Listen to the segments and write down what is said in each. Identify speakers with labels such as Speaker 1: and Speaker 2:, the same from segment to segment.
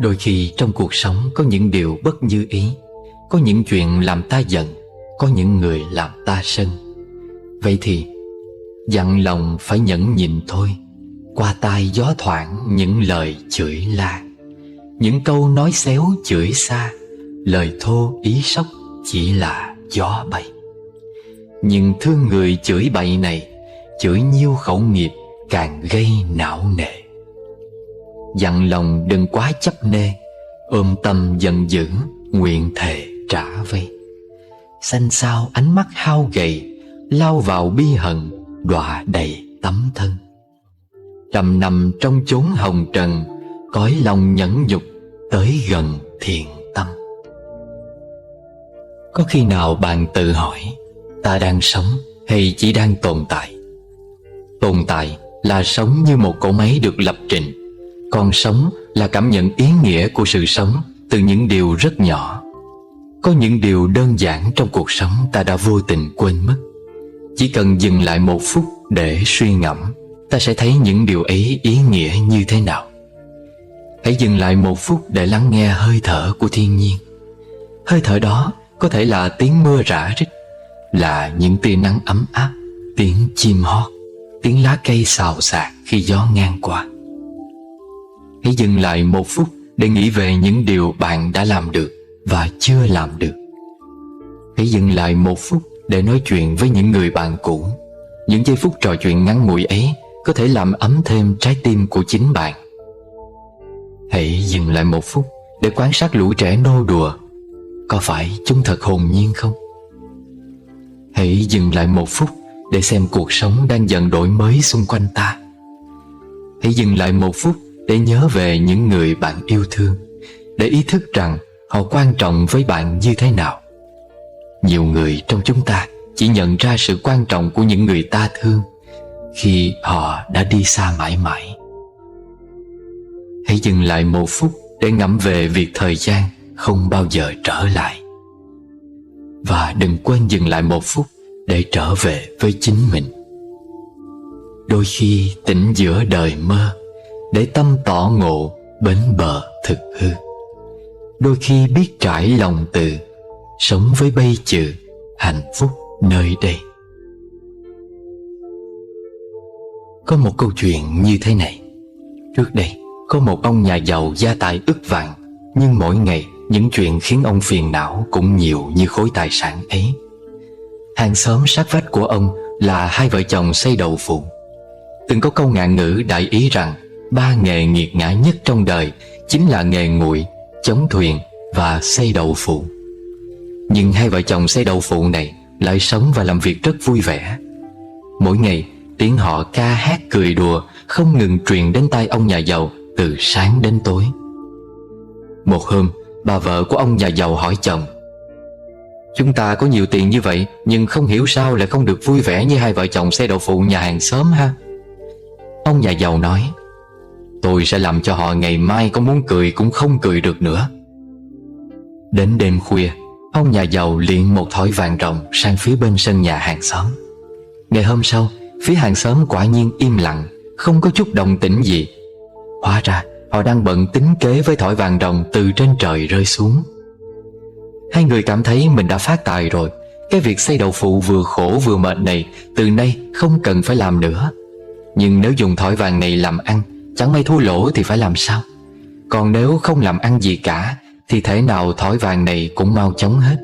Speaker 1: Đôi khi trong cuộc sống có những điều bất như ý, có những chuyện làm ta giận, có những người làm ta sân. Vậy thì dặn lòng phải nhẫn nhịn thôi. Qua tai gió thoảng những lời chửi la, những câu nói xéo chửi xa, lời thô ý sốc chỉ là gió bay. Nhưng thương người chửi bậy này, chửi nhiêu khẩu nghiệp càng gây não nề. Dặn lòng đừng quá chấp nê, ôm tâm giận dữ, nguyện thề trả vây. Xanh xao ánh mắt hao gầy, lao vào bi hận, đọa đầy tấm thân. Trầm nằm trong chốn hồng trần, cõi lòng nhẫn nhục, tới gần thiện tâm. Có khi nào bạn tự hỏi, ta đang sống hay chỉ đang tồn tại? Tồn tại là sống như một cỗ máy được lập trình, còn sống là cảm nhận ý nghĩa của sự sống từ những điều rất nhỏ. Có những điều đơn giản trong cuộc sống ta đã vô tình quên mất. Chỉ cần dừng lại một phút để suy ngẫm, ta sẽ thấy những điều ấy ý nghĩa như thế nào. Hãy dừng lại một phút để lắng nghe hơi thở của thiên nhiên. Hơi thở đó có thể là tiếng mưa rã rích, là những tia nắng ấm áp, tiếng chim hót, tiếng lá cây xào xạc khi gió ngang qua. Hãy dừng lại một phút để nghĩ về những điều bạn đã làm được và chưa làm được. Hãy dừng lại một phút để nói chuyện với những người bạn cũ. Những giây phút trò chuyện ngắn ngủi ấy có thể làm ấm thêm trái tim của chính bạn. Hãy dừng lại một phút để quan sát lũ trẻ nô đùa. Có phải chúng thật hồn nhiên không? Hãy dừng lại một phút để xem cuộc sống đang dần đổi mới xung quanh ta. Hãy dừng lại một phút để nhớ về những người bạn yêu thương, để ý thức rằng họ quan trọng với bạn như thế nào. Nhiều người trong chúng ta chỉ nhận ra sự quan trọng của những người ta thương khi họ đã đi xa mãi mãi. Hãy dừng lại một phút để ngẫm về việc thời gian không bao giờ trở lại. Và đừng quên dừng lại một phút để trở về với chính mình. Đôi khi tỉnh giữa đời mơ, để tâm tỏ ngộ bến bờ thực hư. Đôi khi biết trải lòng từ, sống với bây trừ, hạnh phúc nơi đây. Có một câu chuyện như thế này. Trước đây, có một ông nhà giàu gia tài ức vạn, nhưng mỗi ngày những chuyện khiến ông phiền não cũng nhiều như khối tài sản ấy. Hàng xóm sát vách của ông là hai vợ chồng xây đậu phụ. Từng có câu ngạn ngữ đại ý rằng 3 nghề nghiệt ngã nhất trong đời chính là nghề nguội, chống thuyền và xây đậu phụ. Nhưng hai vợ chồng xây đậu phụ này lại sống và làm việc rất vui vẻ. Mỗi ngày tiếng họ ca hát cười đùa không ngừng truyền đến tai ông nhà giàu từ sáng đến tối. Một hôm, bà vợ của ông nhà giàu hỏi chồng: "Chúng ta có nhiều tiền như vậy, nhưng không hiểu sao lại không được vui vẻ như hai vợ chồng xây đậu phụ nhà hàng xóm ha?" Ông nhà giàu nói: "Tôi sẽ làm cho họ ngày mai có muốn cười cũng không cười được nữa." Đến đêm khuya, ông nhà giàu liệng một thỏi vàng ròng sang phía bên sân nhà hàng xóm. Ngày hôm sau, phía hàng xóm quả nhiên im lặng, không có chút động tĩnh gì. Hóa ra họ đang bận tính kế với thỏi vàng ròng từ trên trời rơi xuống. Hai người cảm thấy mình đã phát tài rồi. Cái việc xây đậu phụ vừa khổ vừa mệt này từ nay không cần phải làm nữa. Nhưng nếu dùng thỏi vàng này làm ăn, chẳng may thua lỗ thì phải làm sao? Còn nếu không làm ăn gì cả thì thể nào thỏi vàng này cũng mau chóng hết.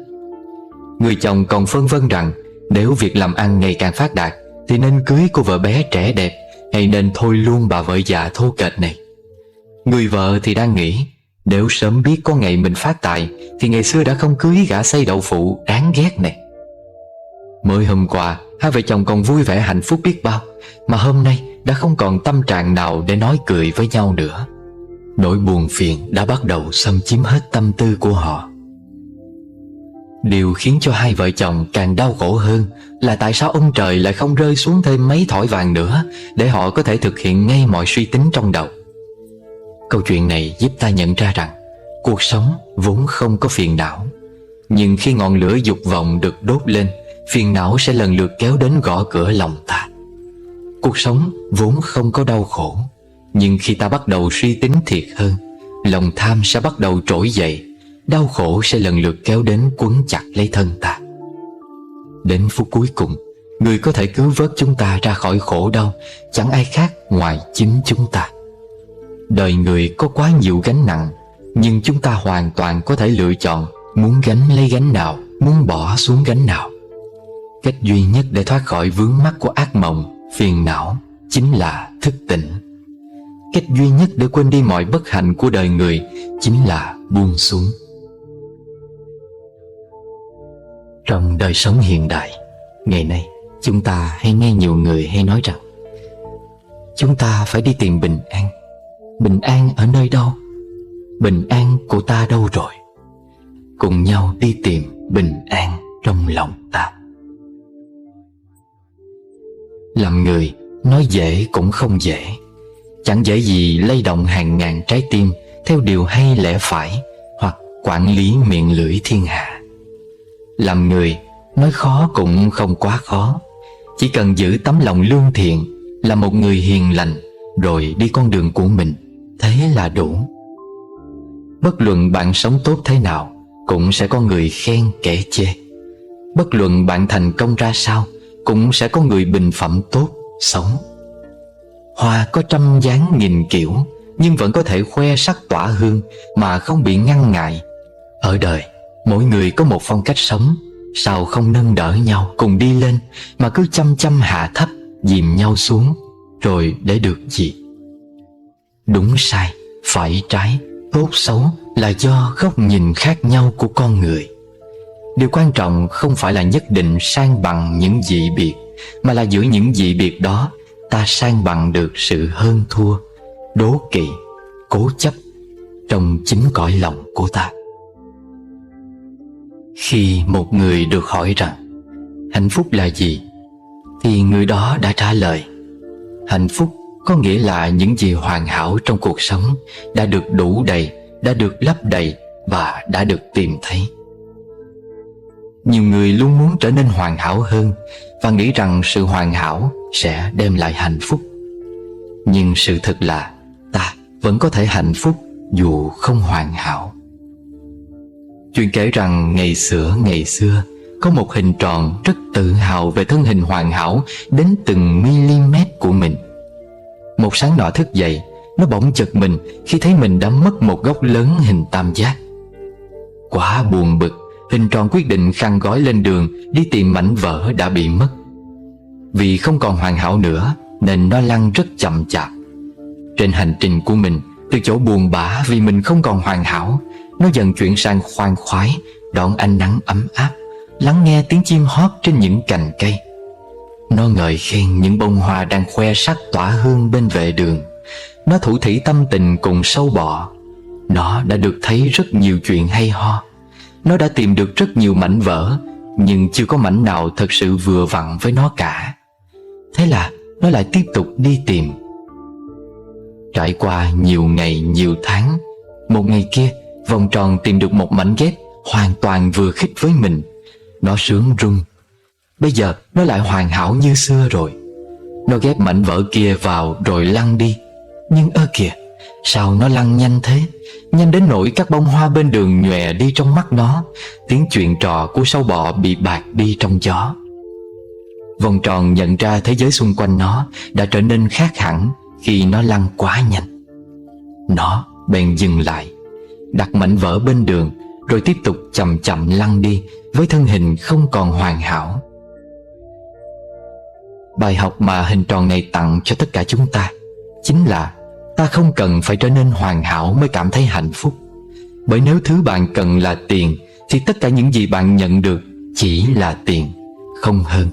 Speaker 1: Người chồng còn phân vân rằng nếu việc làm ăn ngày càng phát đạt thì nên cưới cô vợ bé trẻ đẹp, hay nên thôi luôn bà vợ già thô kệch này. Người vợ thì đang nghĩ, nếu sớm biết có ngày mình phát tài thì ngày xưa đã không cưới gã xây đậu phụ đáng ghét này. Mới hôm qua hai vợ chồng còn vui vẻ hạnh phúc biết bao, mà hôm nay đã không còn tâm trạng nào để nói cười với nhau nữa. Nỗi buồn phiền đã bắt đầu xâm chiếm hết tâm tư của họ. Điều khiến cho hai vợ chồng càng đau khổ hơn là tại sao ông trời lại không rơi xuống thêm mấy thỏi vàng nữa để họ có thể thực hiện ngay mọi suy tính trong đầu. Câu chuyện này giúp ta nhận ra rằng cuộc sống vốn không có phiền não, nhưng khi ngọn lửa dục vọng được đốt lên, phiền não sẽ lần lượt kéo đến gõ cửa lòng ta. Cuộc sống vốn không có đau khổ, nhưng khi ta bắt đầu suy tính thiệt hơn, lòng tham sẽ bắt đầu trỗi dậy, đau khổ sẽ lần lượt kéo đến quấn chặt lấy thân ta. Đến phút cuối cùng, người có thể cứu vớt chúng ta ra khỏi khổ đau chẳng ai khác ngoài chính chúng ta. Đời người có quá nhiều gánh nặng, nhưng chúng ta hoàn toàn có thể lựa chọn muốn gánh lấy gánh nào, muốn bỏ xuống gánh nào. Cách duy nhất để thoát khỏi vướng mắc của ác mộng, phiền não chính là thức tỉnh. Cách duy nhất để quên đi mọi bất hạnh của đời người chính là buông xuống. Trong đời sống hiện đại, ngày nay, chúng ta hay nghe nhiều người hay nói rằng chúng ta phải đi tìm bình an. Bình an ở nơi đâu? Bình an của ta đâu rồi? Cùng nhau đi tìm bình an trong lòng ta. Làm người, nói dễ cũng không dễ. Chẳng dễ gì lay động hàng ngàn trái tim theo điều hay lẽ phải, hoặc quản lý miệng lưỡi thiên hạ. Làm người, nói khó cũng không quá khó. Chỉ cần giữ tấm lòng lương thiện, là một người hiền lành, rồi đi con đường của mình, thế là đủ. Bất luận bạn sống tốt thế nào, cũng sẽ có người khen kẻ chê. Bất luận bạn thành công ra sao, cũng sẽ có người bình phẩm tốt, xấu. Hoa có trăm dáng nghìn kiểu, nhưng vẫn có thể khoe sắc tỏa hương mà không bị ngăn ngại. Ở đời, mỗi người có một phong cách sống, sao không nâng đỡ nhau cùng đi lên, mà cứ chăm chăm hạ thấp, dìm nhau xuống, rồi để được gì? Đúng sai, phải trái, tốt xấu là do góc nhìn khác nhau của con người. Điều quan trọng không phải là nhất định san bằng những dị biệt, mà là giữa những dị biệt đó ta san bằng được sự hơn thua, đố kỵ, cố chấp trong chính cõi lòng của ta. Khi một người được hỏi rằng hạnh phúc là gì, thì người đó đã trả lời: hạnh phúc có nghĩa là những gì hoàn hảo trong cuộc sống đã được đủ đầy, đã được lấp đầy và đã được tìm thấy. Nhiều người luôn muốn trở nên hoàn hảo hơn và nghĩ rằng sự hoàn hảo sẽ đem lại hạnh phúc. Nhưng sự thật là ta vẫn có thể hạnh phúc dù không hoàn hảo. Chuyện kể rằng ngày xưa có một hình tròn rất tự hào về thân hình hoàn hảo đến từng mm của mình. Một sáng nọ thức dậy, nó bỗng giật mình khi thấy mình đã mất một góc lớn hình tam giác. Quá buồn bực, hình tròn quyết định khăn gói lên đường đi tìm mảnh vỡ đã bị mất. Vì không còn hoàn hảo nữa nên nó lăn rất chậm chạp. Trên hành trình của mình, từ chỗ buồn bã vì mình không còn hoàn hảo, nó dần chuyển sang khoan khoái, đón ánh nắng ấm áp, lắng nghe tiếng chim hót trên những cành cây. Nó ngợi khen những bông hoa đang khoe sắc tỏa hương bên vệ đường. Nó thủ thỉ tâm tình cùng sâu bọ. Nó đã được thấy rất nhiều chuyện hay ho. Nó đã tìm được rất nhiều mảnh vỡ, nhưng chưa có mảnh nào thật sự vừa vặn với nó cả. Thế là nó lại tiếp tục đi tìm. Trải qua nhiều ngày nhiều tháng, một ngày kia vòng tròn tìm được một mảnh ghép hoàn toàn vừa khít với mình. Nó sướng run. Bây giờ nó lại hoàn hảo như xưa rồi. Nó ghép mảnh vỡ kia vào rồi lăn đi. Nhưng ơ kìa, sao nó lăn nhanh thế? Nhanh đến nỗi các bông hoa bên đường nhòe đi trong mắt nó. Tiếng chuyện trò của sâu bọ bị bạt đi trong gió. Vòng tròn nhận ra thế giới xung quanh nó đã trở nên khác hẳn khi nó lăn quá nhanh. Nó bèn dừng lại, đặt mảnh vỡ bên đường, rồi tiếp tục chậm chậm lăn đi với thân hình không còn hoàn hảo. Bài học mà hình tròn này tặng cho tất cả chúng ta chính là ta không cần phải trở nên hoàn hảo mới cảm thấy hạnh phúc. Bởi nếu thứ bạn cần là tiền, thì tất cả những gì bạn nhận được chỉ là tiền, không hơn.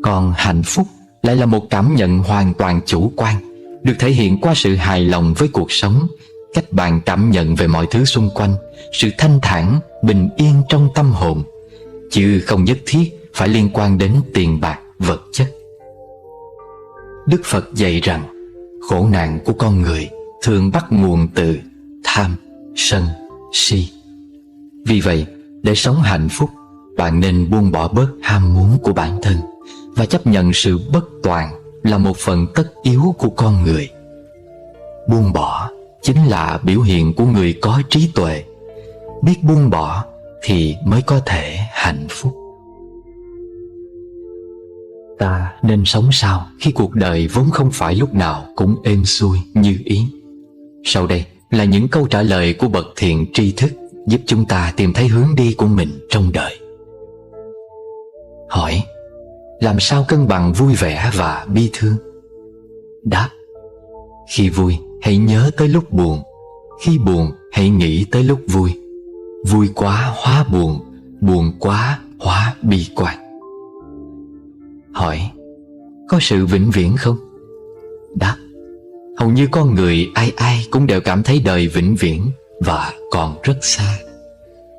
Speaker 1: Còn hạnh phúc lại là một cảm nhận hoàn toàn chủ quan, được thể hiện qua sự hài lòng với cuộc sống, cách bạn cảm nhận về mọi thứ xung quanh, sự thanh thản, bình yên trong tâm hồn, chứ không nhất thiết phải liên quan đến tiền bạc, vật chất. Đức Phật dạy rằng khổ nạn của con người thường bắt nguồn từ tham, sân, si. Vì vậy, để sống hạnh phúc, bạn nên buông bỏ bớt ham muốn của bản thân và chấp nhận sự bất toàn là một phần tất yếu của con người. Buông bỏ chính là biểu hiện của người có trí tuệ. Biết buông bỏ thì mới có thể hạnh phúc. Ta nên sống sao khi cuộc đời vốn không phải lúc nào cũng êm xuôi như ý? Sau đây là những câu trả lời của bậc thiện tri thức giúp chúng ta tìm thấy hướng đi của mình trong đời. Hỏi: làm sao cân bằng vui vẻ và bi thương? Đáp: khi vui hãy nhớ tới lúc buồn, khi buồn hãy nghĩ tới lúc vui. Vui quá hóa buồn, buồn quá hóa bi quan. Hỏi: có sự vĩnh viễn không? Đáp: hầu như con người ai ai cũng đều cảm thấy đời vĩnh viễn và còn rất xa.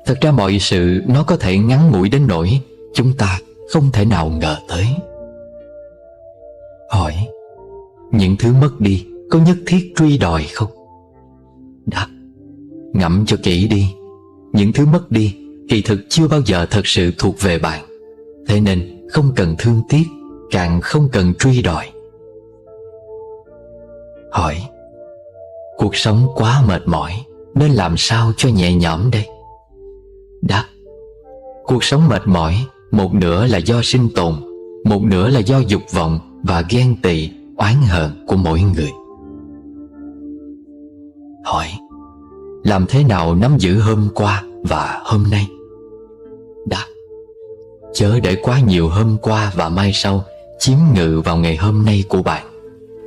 Speaker 1: Thật ra mọi sự nó có thể ngắn ngủi đến nỗi chúng ta không thể nào ngờ tới. Hỏi: những thứ mất đi có nhất thiết truy đòi không? Đáp: ngẫm cho kỹ đi, những thứ mất đi kỳ thực chưa bao giờ thật sự thuộc về bạn. Thế nên không cần thương tiếc, càng không cần truy đòi. Hỏi: cuộc sống quá mệt mỏi, nên làm sao cho nhẹ nhõm đây? Đáp: cuộc sống mệt mỏi, một nửa là do sinh tồn, một nửa là do dục vọng và ghen tị, oán hờn của mỗi người. Hỏi: làm thế nào nắm giữ hôm qua và hôm nay? Đáp: chớ để quá nhiều hôm qua và mai sau chiếm ngự vào ngày hôm nay của bạn.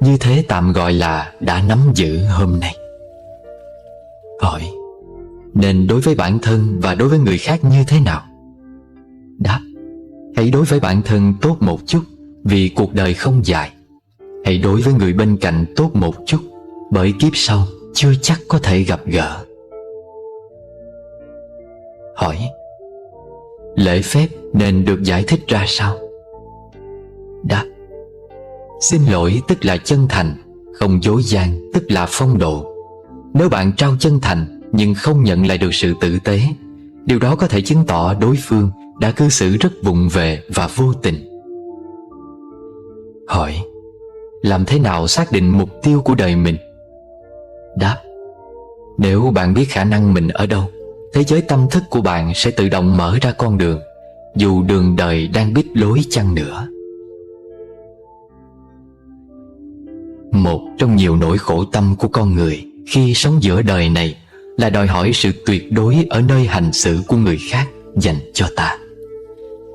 Speaker 1: Như thế tạm gọi là đã nắm giữ hôm nay. Hỏi: nên đối với bản thân và đối với người khác như thế nào? Đáp: hãy đối với bản thân tốt một chút, vì cuộc đời không dài. Hãy đối với người bên cạnh tốt một chút, bởi kiếp sau chưa chắc có thể gặp gỡ. Hỏi: lễ phép nên được giải thích ra sao? Đáp: xin lỗi tức là chân thành, không dối gian tức là phong độ. Nếu bạn trao chân thành nhưng không nhận lại được sự tử tế, điều đó có thể chứng tỏ đối phương đã cư xử rất vụng về và vô tình. Hỏi: làm thế nào xác định mục tiêu của đời mình? Đáp: nếu bạn biết khả năng mình ở đâu, thế giới tâm thức của bạn sẽ tự động mở ra con đường, dù đường đời đang bít lối chăng nữa. Một trong nhiều nỗi khổ tâm của con người khi sống giữa đời này là đòi hỏi sự tuyệt đối ở nơi hành xử của người khác dành cho ta.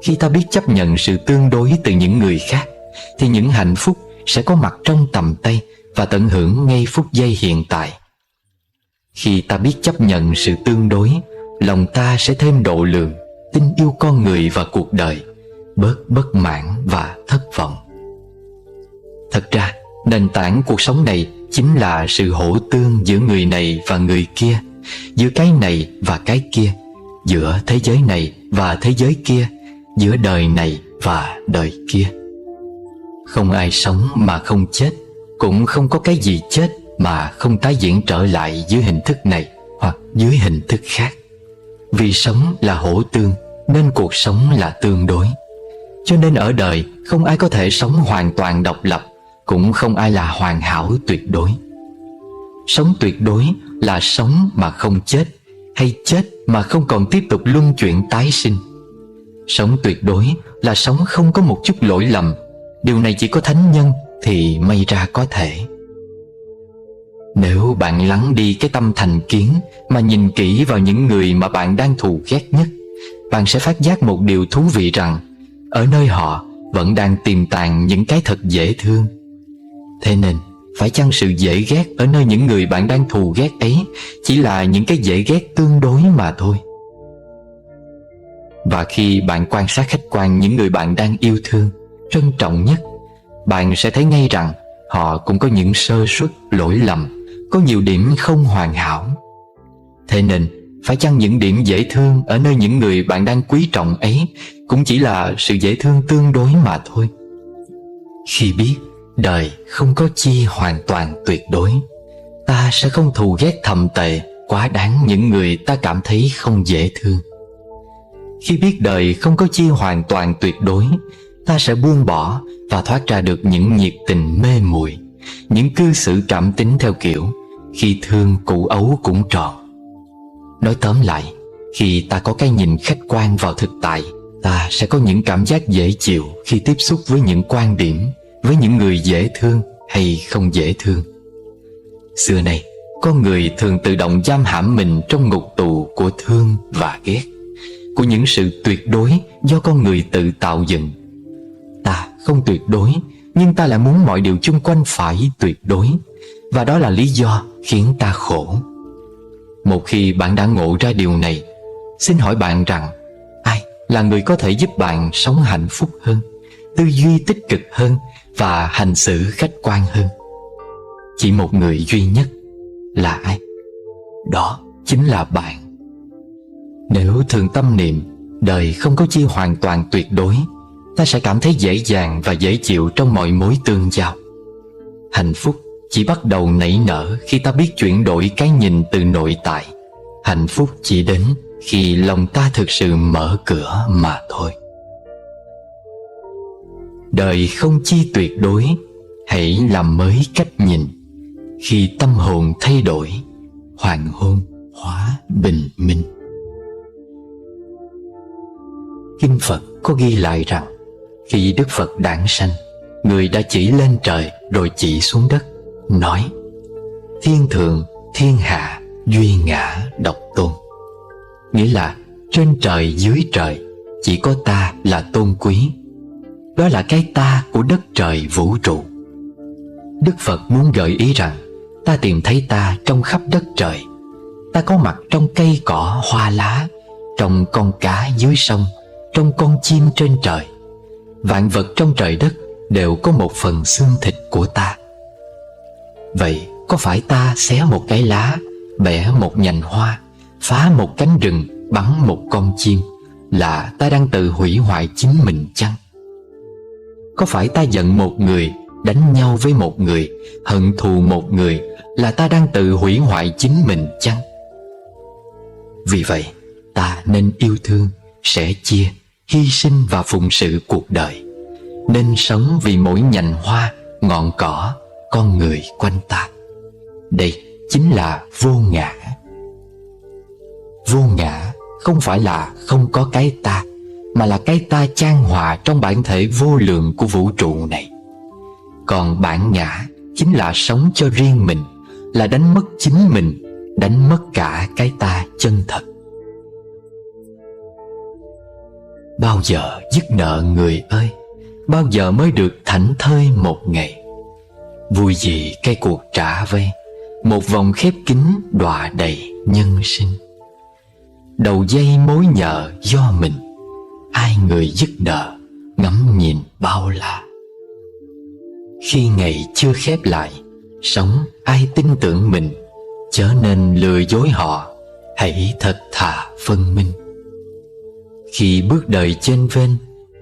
Speaker 1: Khi ta biết chấp nhận sự tương đối từ những người khác, thì những hạnh phúc sẽ có mặt trong tầm tay và tận hưởng ngay phút giây hiện tại. Khi ta biết chấp nhận sự tương đối, lòng ta sẽ thêm độ lượng, tin yêu con người và cuộc đời, bớt bất mãn và thất vọng. Thật ra, nền tảng cuộc sống này chính là sự hỗ tương giữa người này và người kia, giữa cái này và cái kia, giữa thế giới này và thế giới kia, giữa đời này và đời kia. Không ai sống mà không chết, cũng không có cái gì chết mà không tái diễn trở lại dưới hình thức này hoặc dưới hình thức khác. Vì sống là hỗ tương nên cuộc sống là tương đối. Cho nên ở đời không ai có thể sống hoàn toàn độc lập, cũng không ai là hoàn hảo tuyệt đối. Sống tuyệt đối là sống mà không chết, hay chết mà không còn tiếp tục luân chuyển tái sinh. Sống tuyệt đối là sống không có một chút lỗi lầm. Điều này chỉ có thánh nhân thì may ra có thể. Nếu bạn lắng đi cái tâm thành kiến mà nhìn kỹ vào những người mà bạn đang thù ghét nhất, bạn sẽ phát giác một điều thú vị rằng ở nơi họ vẫn đang tiềm tàng những cái thật dễ thương. Thế nên, phải chăng sự dễ ghét ở nơi những người bạn đang thù ghét ấy chỉ là những cái dễ ghét tương đối mà thôi? Và khi bạn quan sát khách quan những người bạn đang yêu thương, trân trọng nhất, bạn sẽ thấy ngay rằng họ cũng có những sơ suất, lỗi lầm, có nhiều điểm không hoàn hảo. Thế nên, phải chăng những điểm dễ thương ở nơi những người bạn đang quý trọng ấy cũng chỉ là sự dễ thương tương đối mà thôi? Khi biết đời không có chi hoàn toàn tuyệt đối, ta sẽ không thù ghét thậm tệ quá đáng những người ta cảm thấy không dễ thương. Khi biết đời không có chi hoàn toàn tuyệt đối, ta sẽ buông bỏ và thoát ra được những nhiệt tình mê muội, những cư xử cảm tính theo kiểu khi thương củ ấu cũng tròn. Nói tóm lại, khi ta có cái nhìn khách quan vào thực tại, ta sẽ có những cảm giác dễ chịu khi tiếp xúc với những quan điểm, với những người dễ thương hay không dễ thương. Xưa nay, con người thường tự động giam hãm mình trong ngục tù của thương và ghét, của những sự tuyệt đối do con người tự tạo dựng. Ta không tuyệt đối, nhưng ta lại muốn mọi điều chung quanh phải tuyệt đối, và đó là lý do khiến ta khổ. Một khi bạn đã ngộ ra điều này, xin hỏi bạn rằng ai là người có thể giúp bạn sống hạnh phúc hơn, tư duy tích cực hơn và hành xử khách quan hơn? Chỉ một người duy nhất. Là ai? Đó chính là bạn. Nếu thường tâm niệm đời không có chi hoàn toàn tuyệt đối, ta sẽ cảm thấy dễ dàng và dễ chịu trong mọi mối tương giao. Hạnh phúc chỉ bắt đầu nảy nở khi ta biết chuyển đổi cái nhìn từ nội tại. Hạnh phúc chỉ đến khi lòng ta thực sự mở cửa mà thôi. Đời không chi tuyệt đối, hãy làm mới cách nhìn. Khi tâm hồn thay đổi, hoàng hôn hóa bình minh. Kinh Phật có ghi lại rằng, khi Đức Phật đản sanh, Người đã chỉ lên trời rồi chỉ xuống đất, nói: thiên thượng, thiên hạ, duy ngã độc tôn. Nghĩa là trên trời dưới trời chỉ có ta là tôn quý. Đó là cái ta của đất trời vũ trụ. Đức Phật muốn gợi ý rằng ta tìm thấy ta trong khắp đất trời. Ta có mặt trong cây cỏ hoa lá, trong con cá dưới sông, trong con chim trên trời. Vạn vật trong trời đất đều có một phần xương thịt của ta. Vậy có phải ta xé một cái lá, bẻ một nhành hoa, phá một cánh rừng, bắn một con chim là ta đang tự hủy hoại chính mình chăng? Có phải ta giận một người, đánh nhau với một người, hận thù một người là ta đang tự hủy hoại chính mình chăng? Vì vậy, ta nên yêu thương, sẻ chia, hy sinh và phụng sự cuộc đời. Nên sống vì mỗi nhành hoa, ngọn cỏ, con người quanh ta. Đây chính là vô ngã. Vô ngã không phải là không có cái ta, mà là cái ta chan hòa trong bản thể vô lượng của vũ trụ này. Còn bản ngã chính là sống cho riêng mình, là đánh mất chính mình, đánh mất cả cái ta chân thật. Bao giờ dứt nợ người ơi, bao giờ mới được thảnh thơi một ngày? Vui gì cái cuộc trả vay, một vòng khép kín đọa đầy nhân sinh. Đầu dây mối nhờ do mình, ai người dứt nợ, ngắm nhìn bao la. Khi ngày chưa khép lại, sống ai tin tưởng mình, chớ nên lừa dối họ, hãy thật thà phân minh. Khi bước đời chênh vênh,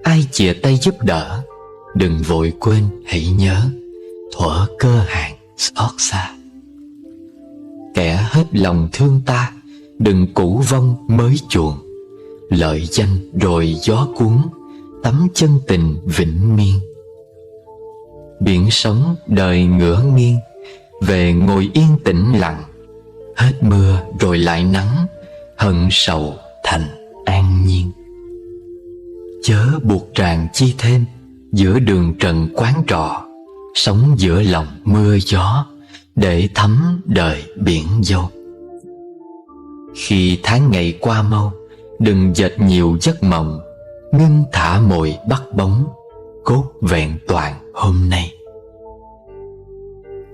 Speaker 1: ai chìa tay giúp đỡ, đừng vội quên hãy nhớ, thuở cơ hàng xót xa. Kẻ hết lòng thương ta, đừng cũ vong mới chuộng, lợi danh rồi gió cuốn, tấm chân tình vĩnh miên. Biển sống đời ngửa nghiêng, về ngồi yên tĩnh lặng, hết mưa rồi lại nắng, hận sầu thành an nhiên. Chớ buộc tràng chi thêm, giữa đường trần quán trọ, sống giữa lòng mưa gió, để thấm đời biển dâu. Khi tháng ngày qua mau, đừng dệt nhiều giấc mộng, ngưng thả mồi bắt bóng, cốt vẹn toàn hôm nay.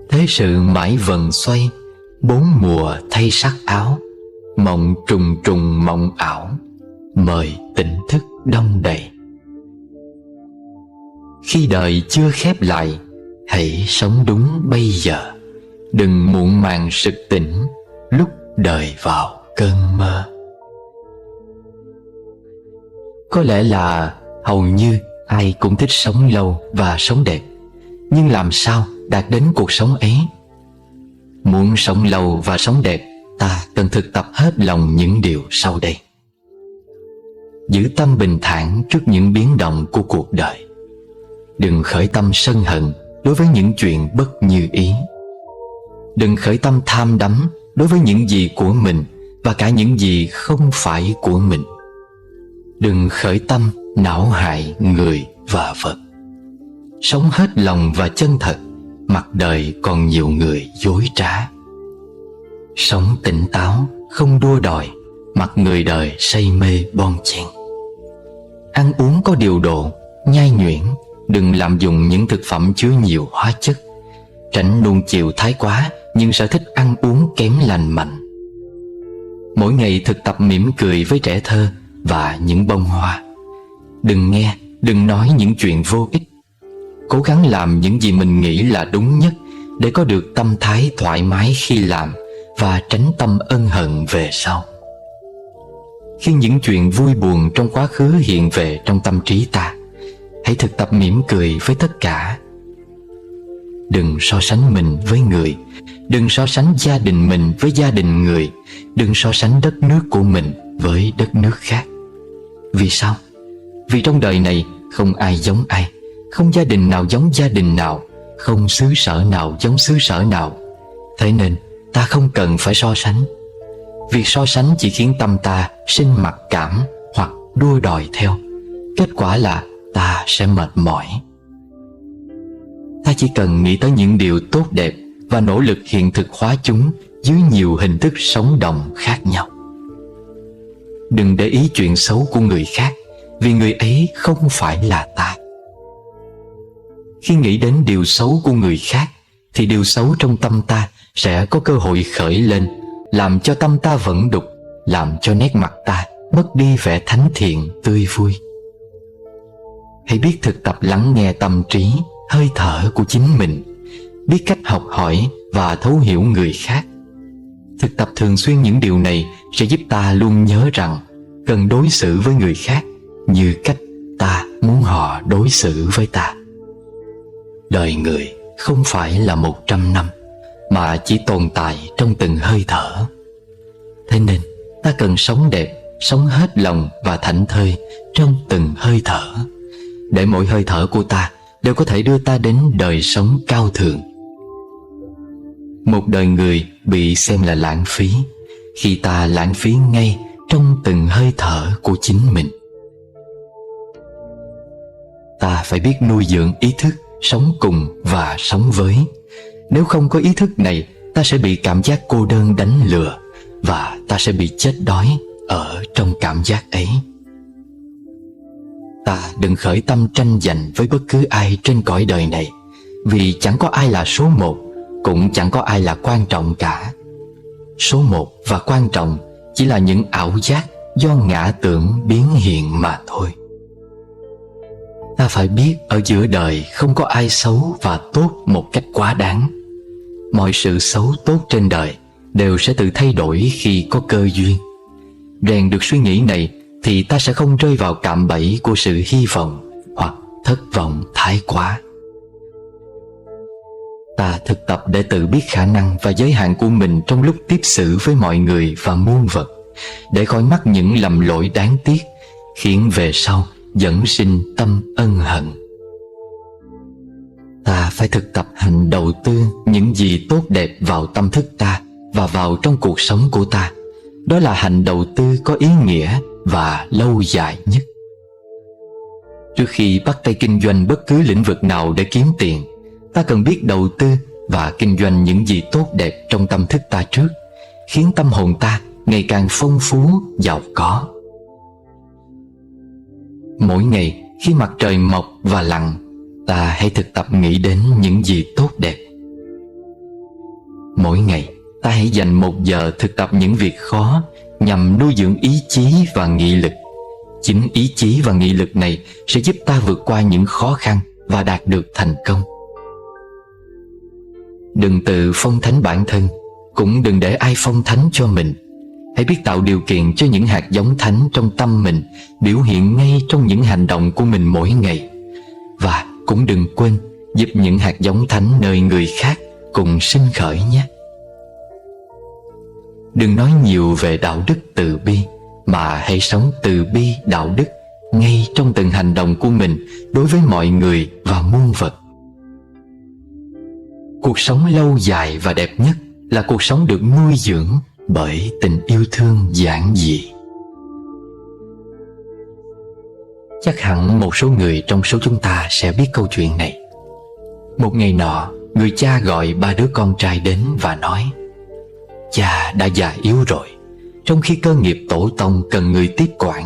Speaker 1: Thế sự mãi vần xoay, bốn mùa thay sắc áo, mộng trùng trùng mộng ảo, mời tỉnh thức đong đầy. Khi đời chưa khép lại, hãy sống đúng bây giờ, đừng muộn màng sực tỉnh lúc đời vào cơn mơ. Có lẽ là hầu như ai cũng thích sống lâu và sống đẹp, nhưng làm sao đạt đến cuộc sống ấy? Muốn sống lâu và sống đẹp, ta cần thực tập hết lòng những điều sau đây. Giữ tâm bình thản trước những biến động của cuộc đời. Đừng khởi tâm sân hận đối với những chuyện bất như ý. Đừng khởi tâm tham đắm đối với những gì của mình và cả những gì không phải của mình. Đừng khởi tâm não hại người và vật. Sống hết lòng và chân thật, mặc đời còn nhiều người dối trá. Sống tỉnh táo, không đua đòi, mặc người đời say mê bon chen. Ăn uống có điều độ, nhai nhuyễn, đừng lạm dụng những thực phẩm chứa nhiều hóa chất. Tránh nuông chiều thái quá nhưng sở thích ăn uống kém lành mạnh. Mỗi ngày thực tập mỉm cười với trẻ thơ và những bông hoa. Đừng nghe, đừng nói những chuyện vô ích. Cố gắng làm những gì mình nghĩ là đúng nhất để có được tâm thái thoải mái khi làm và tránh tâm ân hận về sau. Khi những chuyện vui buồn trong quá khứ hiện về trong tâm trí ta, hãy thực tập mỉm cười với tất cả. Đừng so sánh mình với người, đừng so sánh gia đình mình với gia đình người, đừng so sánh đất nước của mình với đất nước khác. Vì sao? Vì trong đời này không ai giống ai, không gia đình nào giống gia đình nào, không xứ sở nào giống xứ sở nào. Thế nên ta không cần phải so sánh. Việc so sánh chỉ khiến tâm ta sinh mặc cảm hoặc đua đòi theo. Kết quả là ta sẽ mệt mỏi. Ta chỉ cần nghĩ tới những điều tốt đẹp và nỗ lực hiện thực hóa chúng dưới nhiều hình thức sống động khác nhau. Đừng để ý chuyện xấu của người khác, vì người ấy không phải là ta. Khi nghĩ đến điều xấu của người khác, thì điều xấu trong tâm ta sẽ có cơ hội khởi lên, làm cho tâm ta vẫn đục, làm cho nét mặt ta mất đi vẻ thánh thiện tươi vui. Hãy biết thực tập lắng nghe tâm trí, hơi thở của chính mình, biết cách học hỏi và thấu hiểu người khác. Thực tập thường xuyên những điều này sẽ giúp ta luôn nhớ rằng cần đối xử với người khác như cách ta muốn họ đối xử với ta. Đời người không phải là 100 năm, mà chỉ tồn tại trong từng hơi thở. Thế nên ta cần sống đẹp, sống hết lòng và thảnh thơi trong từng hơi thở, để mỗi hơi thở của ta đều có thể đưa ta đến đời sống cao thượng. Một đời người bị xem là lãng phí khi ta lãng phí ngay trong từng hơi thở của chính mình. Ta phải biết nuôi dưỡng ý thức sống cùng và sống với. Nếu không có ý thức này, ta sẽ bị cảm giác cô đơn đánh lừa, và ta sẽ bị chết đói ở trong cảm giác ấy. Ta đừng khởi tâm tranh giành với bất cứ ai trên cõi đời này, vì chẳng có ai là số một, cũng chẳng có ai là quan trọng cả. Số một và quan trọng chỉ là những ảo giác do ngã tưởng biến hiện mà thôi. Ta phải biết ở giữa đời không có ai xấu và tốt một cách quá đáng. Mọi sự xấu tốt trên đời đều sẽ tự thay đổi khi có cơ duyên. Rèn được suy nghĩ này thì ta sẽ không rơi vào cạm bẫy của sự hy vọng hoặc thất vọng thái quá. Ta thực tập để tự biết khả năng và giới hạn của mình trong lúc tiếp xử với mọi người và muôn vật, để khỏi mắc những lầm lỗi đáng tiếc, khiến về sau dẫn sinh tâm ân hận. Ta phải thực tập hành đầu tư những gì tốt đẹp vào tâm thức ta và vào trong cuộc sống của ta. Đó là hành đầu tư có ý nghĩa và lâu dài nhất. Trước khi bắt tay kinh doanh bất cứ lĩnh vực nào để kiếm tiền, ta cần biết đầu tư và kinh doanh những gì tốt đẹp trong tâm thức ta trước, khiến tâm hồn ta ngày càng phong phú, giàu có. Mỗi ngày khi mặt trời mọc và lặn, ta hãy thực tập nghĩ đến những gì tốt đẹp. Mỗi ngày ta hãy dành 1 giờ thực tập những việc khó nhằm nuôi dưỡng ý chí và nghị lực. Chính ý chí và nghị lực này sẽ giúp ta vượt qua những khó khăn và đạt được thành công. Đừng tự phong thánh bản thân, cũng đừng để ai phong thánh cho mình. Hãy biết tạo điều kiện cho những hạt giống thánh trong tâm mình biểu hiện ngay trong những hành động của mình mỗi ngày. Và cũng đừng quên giúp những hạt giống thánh nơi người khác cùng sinh khởi nhé. Đừng nói nhiều về đạo đức từ bi, mà hãy sống từ bi đạo đức ngay trong từng hành động của mình đối với mọi người và muôn vật. Cuộc sống lâu dài và đẹp nhất là cuộc sống được nuôi dưỡng bởi tình yêu thương giản dị. Chắc hẳn một số người trong số chúng ta sẽ biết câu chuyện này. Một ngày nọ, người cha gọi ba đứa con trai đến và nói: cha đã già yếu rồi, trong khi cơ nghiệp tổ tông cần người tiếp quản.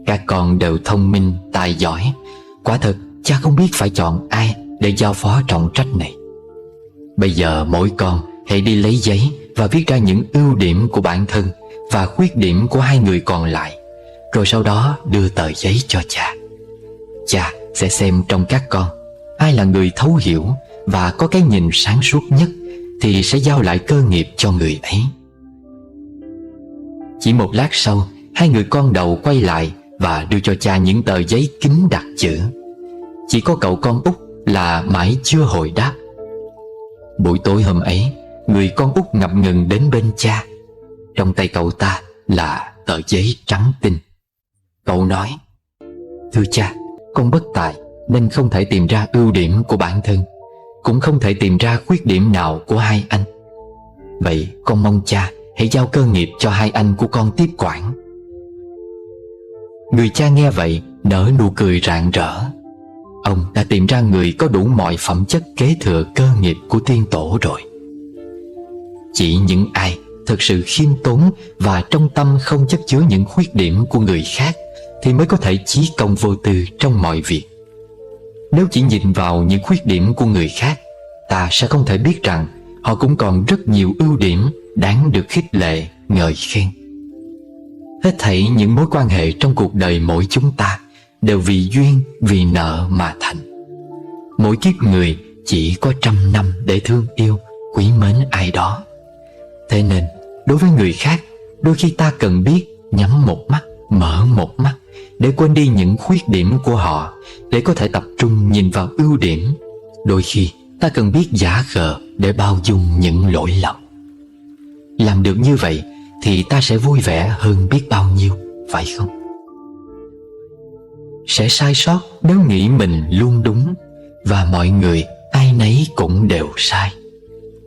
Speaker 1: Các con đều thông minh, tài giỏi. Quả thật, cha không biết phải chọn ai để giao phó trọng trách này. Bây giờ mỗi con hãy đi lấy giấy và viết ra những ưu điểm của bản thân và khuyết điểm của hai người còn lại, rồi sau đó đưa tờ giấy cho cha. Cha sẽ xem trong các con ai là người thấu hiểu và có cái nhìn sáng suốt nhất, thì sẽ giao lại cơ nghiệp cho người ấy. Chỉ một lát sau, hai người con đầu quay lại và đưa cho cha những tờ giấy kín đặc chữ. Chỉ có cậu con út là mãi chưa hồi đáp. Buổi tối hôm ấy, người con út ngập ngừng đến bên cha. Trong tay cậu ta là tờ giấy trắng tinh. Cậu nói: thưa cha, con bất tài nên không thể tìm ra ưu điểm của bản thân, cũng không thể tìm ra khuyết điểm nào của hai anh. Vậy con mong cha hãy giao cơ nghiệp cho hai anh của con tiếp quản. Người cha nghe vậy nở nụ cười rạng rỡ. Ông đã tìm ra người có đủ mọi phẩm chất kế thừa cơ nghiệp của tiên tổ rồi. Chỉ những ai thực sự khiêm tốn và trong tâm không chất chứa những khuyết điểm của người khác thì mới có thể chí công vô tư trong mọi việc. Nếu chỉ nhìn vào những khuyết điểm của người khác, ta sẽ không thể biết rằng họ cũng còn rất nhiều ưu điểm đáng được khích lệ, ngợi khen. Hết thảy những mối quan hệ trong cuộc đời mỗi chúng ta đều vì duyên, vì nợ mà thành. Mỗi kiếp người chỉ có 100 năm để thương yêu, quý mến ai đó. Thế nên, đối với người khác, đôi khi ta cần biết nhắm một mắt, mở một mắt để quên đi những khuyết điểm của họ, để có thể tập trung nhìn vào ưu điểm. Đôi khi ta cần biết giả khờ để bao dung những lỗi lầm. Làm được như vậy thì ta sẽ vui vẻ hơn biết bao nhiêu, phải không? Sẽ sai sót nếu nghĩ mình luôn đúng, và mọi người ai nấy cũng đều sai.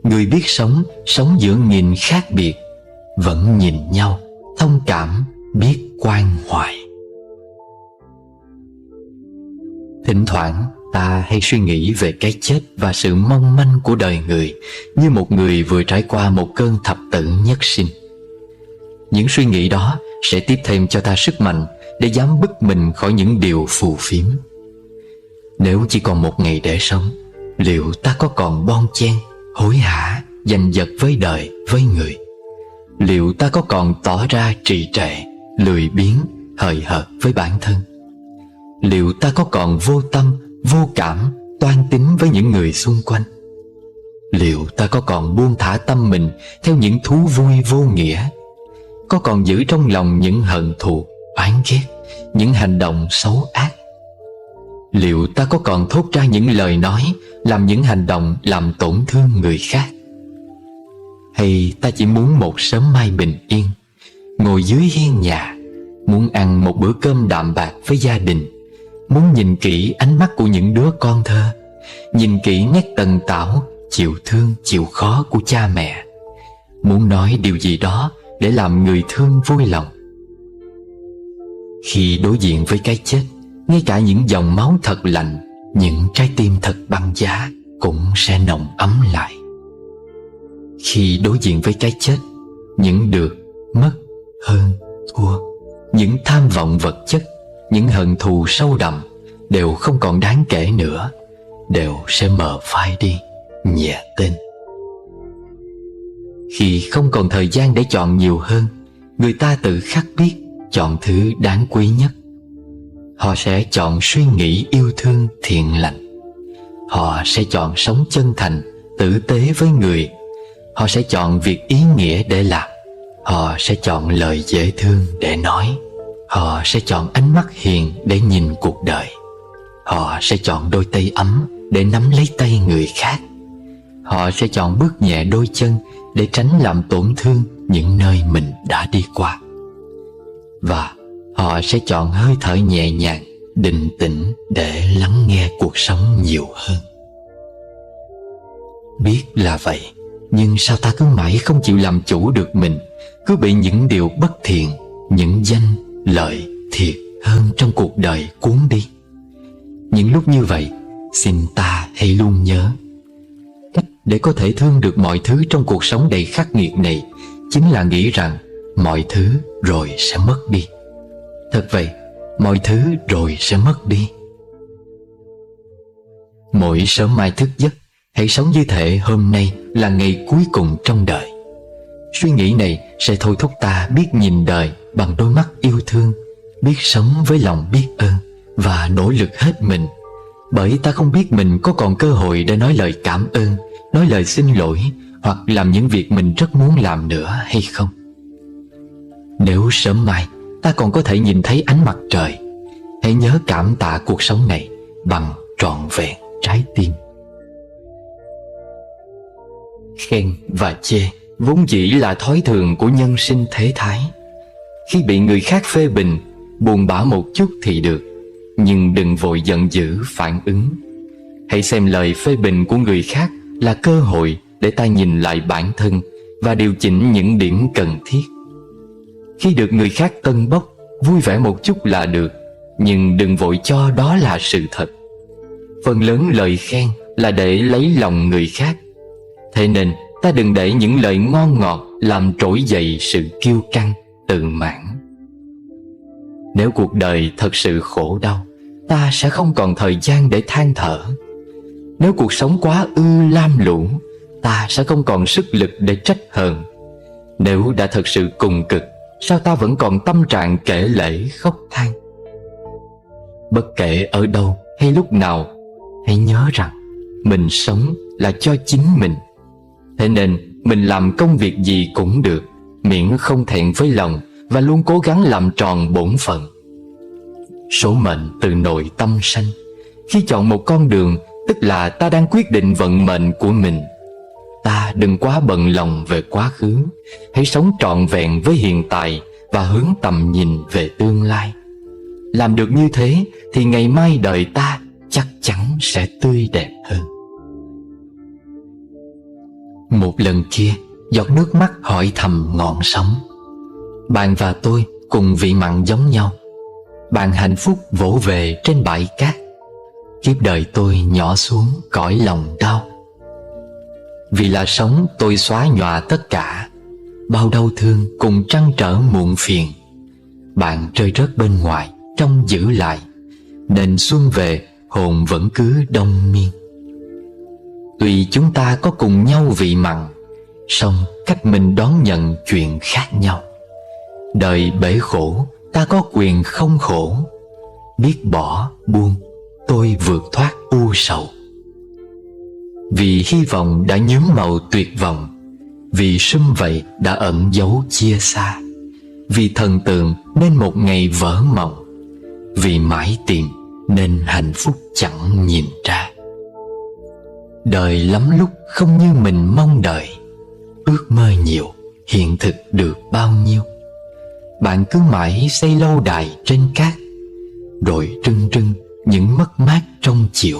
Speaker 1: Người biết sống, sống giữa nghìn khác biệt, vẫn nhìn nhau, thông cảm, biết quan hoài. Thỉnh thoảng ta hay suy nghĩ về cái chết và sự mong manh của đời người, như một người vừa trải qua một cơn thập tử nhất sinh. Những suy nghĩ đó sẽ tiếp thêm cho ta sức mạnh để dám bứt mình khỏi những điều phù phiếm. Nếu chỉ còn một ngày để sống, liệu ta có còn bon chen, hối hả, giành giật với đời, với người? Liệu ta có còn tỏ ra trì trệ, lười biếng, hời hợt với bản thân? Liệu ta có còn vô tâm, vô cảm, toan tính với những người xung quanh? Liệu ta có còn buông thả tâm mình theo những thú vui vô nghĩa? Có còn giữ trong lòng những hận thù, oán ghét, những hành động xấu ác? Liệu ta có còn thốt ra những lời nói, làm những hành động làm tổn thương người khác? Hay ta chỉ muốn một sớm mai bình yên, ngồi dưới hiên nhà, muốn ăn một bữa cơm đạm bạc với gia đình, muốn nhìn kỹ ánh mắt của những đứa con thơ, nhìn kỹ nét tần tảo, chịu thương chịu khó của cha mẹ, muốn nói điều gì đó để làm người thương vui lòng? Khi đối diện với cái chết, ngay cả những dòng máu thật lạnh, những trái tim thật băng giá cũng sẽ nồng ấm lại. Khi đối diện với cái chết, những được, mất, hơn, thua, những tham vọng vật chất, những hận thù sâu đậm đều không còn đáng kể nữa, đều sẽ mờ phai đi, nhẹ tên. Khi không còn thời gian để chọn nhiều hơn, người ta tự khắc biết chọn thứ đáng quý nhất. Họ sẽ chọn suy nghĩ yêu thương thiện lành. Họ sẽ chọn sống chân thành, tử tế với người. Họ sẽ chọn việc ý nghĩa để làm. Họ sẽ chọn lời dễ thương để nói. Họ sẽ chọn ánh mắt hiền để nhìn cuộc đời. Họ sẽ chọn đôi tay ấm để nắm lấy tay người khác. Họ sẽ chọn bước nhẹ đôi chân để tránh làm tổn thương những nơi mình đã đi qua. Và họ sẽ chọn hơi thở nhẹ nhàng, định tĩnh để lắng nghe cuộc sống nhiều hơn. Biết là vậy, Nhưng sao ta cứ mãi không chịu làm chủ được mình, cứ bị những điều bất thiện, những danh, lợi, thiệt hơn trong cuộc đời cuốn đi. Những lúc như vậy, xin ta hãy luôn nhớ, cách để có thể thương được mọi thứ trong cuộc sống đầy khắc nghiệt này chính là nghĩ rằng mọi thứ rồi sẽ mất đi. Thật vậy, mọi thứ rồi sẽ mất đi. Mỗi sớm mai thức giấc, hãy sống như thể hôm nay là ngày cuối cùng trong đời. Suy nghĩ này sẽ thôi thúc ta biết nhìn đời bằng đôi mắt yêu thương, biết sống với lòng biết ơn và nỗ lực hết mình. Bởi ta không biết mình có còn cơ hội để nói lời cảm ơn, nói lời xin lỗi hoặc làm những việc mình rất muốn làm nữa hay không. Nếu sớm mai ta còn có thể nhìn thấy ánh mặt trời, hãy nhớ cảm tạ cuộc sống này bằng trọn vẹn trái tim. Khen và chê vốn dĩ là thói thường của nhân sinh thế thái. Khi bị người khác phê bình, buồn bã một chút thì được, nhưng đừng vội giận dữ phản ứng. Hãy xem lời phê bình của người khác là cơ hội để ta nhìn lại bản thân và điều chỉnh những điểm cần thiết. Khi được người khác tâng bốc, vui vẻ một chút là được, nhưng đừng vội cho đó là sự thật. Phần lớn lời khen là để lấy lòng người khác. Thế nên ta đừng để những lời ngon ngọt làm trỗi dậy sự kiêu căng, tự mãn. Nếu cuộc đời thật sự khổ đau, ta sẽ không còn thời gian để than thở. Nếu cuộc sống quá lam lũ, ta sẽ không còn sức lực để trách hờn. Nếu đã thật sự cùng cực, sao ta vẫn còn tâm trạng kể lể khóc than? Bất kể ở đâu hay lúc nào, hãy nhớ rằng mình sống là cho chính mình. Thế nên mình làm công việc gì cũng được, miễn không thẹn với lòng và luôn cố gắng làm tròn bổn phận. Số mệnh từ nội tâm sanh. Khi chọn một con đường, tức là ta đang quyết định vận mệnh của mình. Ta đừng quá bận lòng về quá khứ, hãy sống trọn vẹn với hiện tại và hướng tầm nhìn về tương lai. Làm được như thế thì ngày mai đời ta chắc chắn sẽ tươi đẹp hơn. Một lần kia, giọt nước mắt hỏi thầm ngọn sóng: bạn và tôi cùng vị mặn giống nhau. Bạn hạnh phúc vỗ về trên bãi cát, kiếp đời tôi nhỏ xuống cõi lòng đau. Vì là sống tôi xóa nhòa tất cả, bao đau thương cùng trăn trở muộn phiền. Bạn rơi rớt bên ngoài, trong giữ lại, nên xuân về hồn vẫn cứ đông miên. Tuy chúng ta có cùng nhau vị mặn, song cách mình đón nhận chuyện khác nhau. Đời bể khổ, ta có quyền không khổ. Biết bỏ, buông, tôi vượt thoát u sầu. Vì hy vọng đã nhuốm màu tuyệt vọng, vì sum vầy đã ẩn giấu chia xa, vì thần tượng nên một ngày vỡ mộng, vì mãi tìm nên hạnh phúc chẳng nhìn ra. Đời lắm lúc không như mình mong đợi, ước mơ nhiều, hiện thực được bao nhiêu. Bạn cứ mãi xây lâu đài trên cát, rồi rưng rưng những mất mát trong chiều.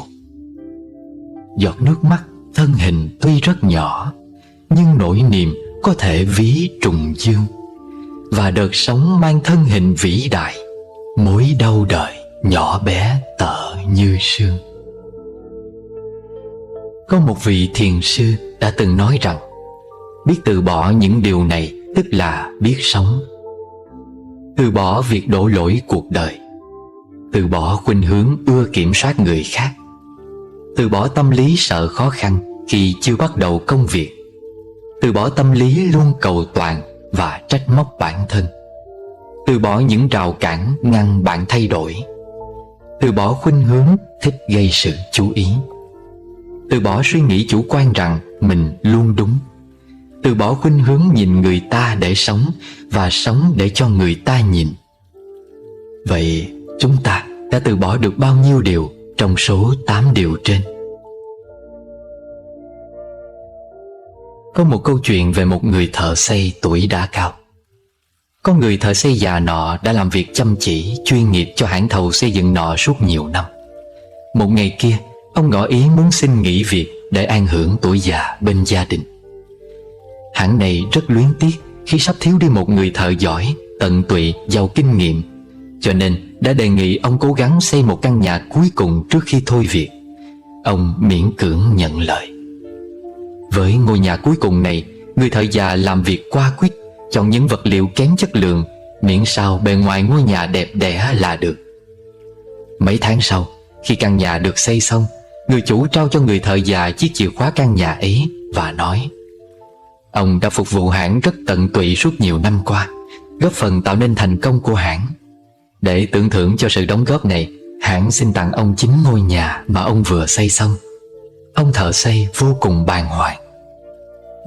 Speaker 1: Giọt nước mắt thân hình tuy rất nhỏ, nhưng nỗi niềm có thể ví trùng dương. Và đợt sống mang thân hình vĩ đại, mối đau đời nhỏ bé tợ như sương. Có một vị thiền sư đã từng nói rằng, biết từ bỏ những điều này tức là biết sống. Từ bỏ việc đổ lỗi cuộc đời, từ bỏ khuynh hướng ưa kiểm soát người khác, từ bỏ tâm lý sợ khó khăn khi chưa bắt đầu công việc, từ bỏ tâm lý luôn cầu toàn và trách móc bản thân, từ bỏ những rào cản ngăn bạn thay đổi, từ bỏ khuynh hướng thích gây sự chú ý, từ bỏ suy nghĩ chủ quan rằng mình luôn đúng, từ bỏ khuynh hướng nhìn người ta để sống và sống để cho người ta nhìn. Vậy chúng ta đã từ bỏ được bao nhiêu điều trong số 8 điều trên? Có một câu chuyện về một người thợ xây tuổi đã cao. Có người thợ xây già nọ đã làm việc chăm chỉ, chuyên nghiệp cho hãng thầu xây dựng nọ suốt nhiều năm. Một ngày kia, ông ngỏ ý muốn xin nghỉ việc để an hưởng tuổi già bên gia đình. Hãng này rất luyến tiếc khi sắp thiếu đi một người thợ giỏi, tận tụy, giàu kinh nghiệm, cho nên đã đề nghị ông cố gắng xây một căn nhà cuối cùng trước khi thôi việc. Ông miễn cưỡng nhận lời. Với ngôi nhà cuối cùng này, người thợ già làm việc qua quyết, chọn những vật liệu kém chất lượng, miễn sao bề ngoài ngôi nhà đẹp đẽ là được. Mấy tháng sau, khi căn nhà được xây xong, người chủ trao cho người thợ già chiếc chìa khóa căn nhà ấy và nói: ông đã phục vụ hãng rất tận tụy suốt nhiều năm qua, góp phần tạo nên thành công của hãng. Để tưởng thưởng cho sự đóng góp này, hãng xin tặng ông chính ngôi nhà mà ông vừa xây xong. Ông thợ xây vô cùng bàng hoàng.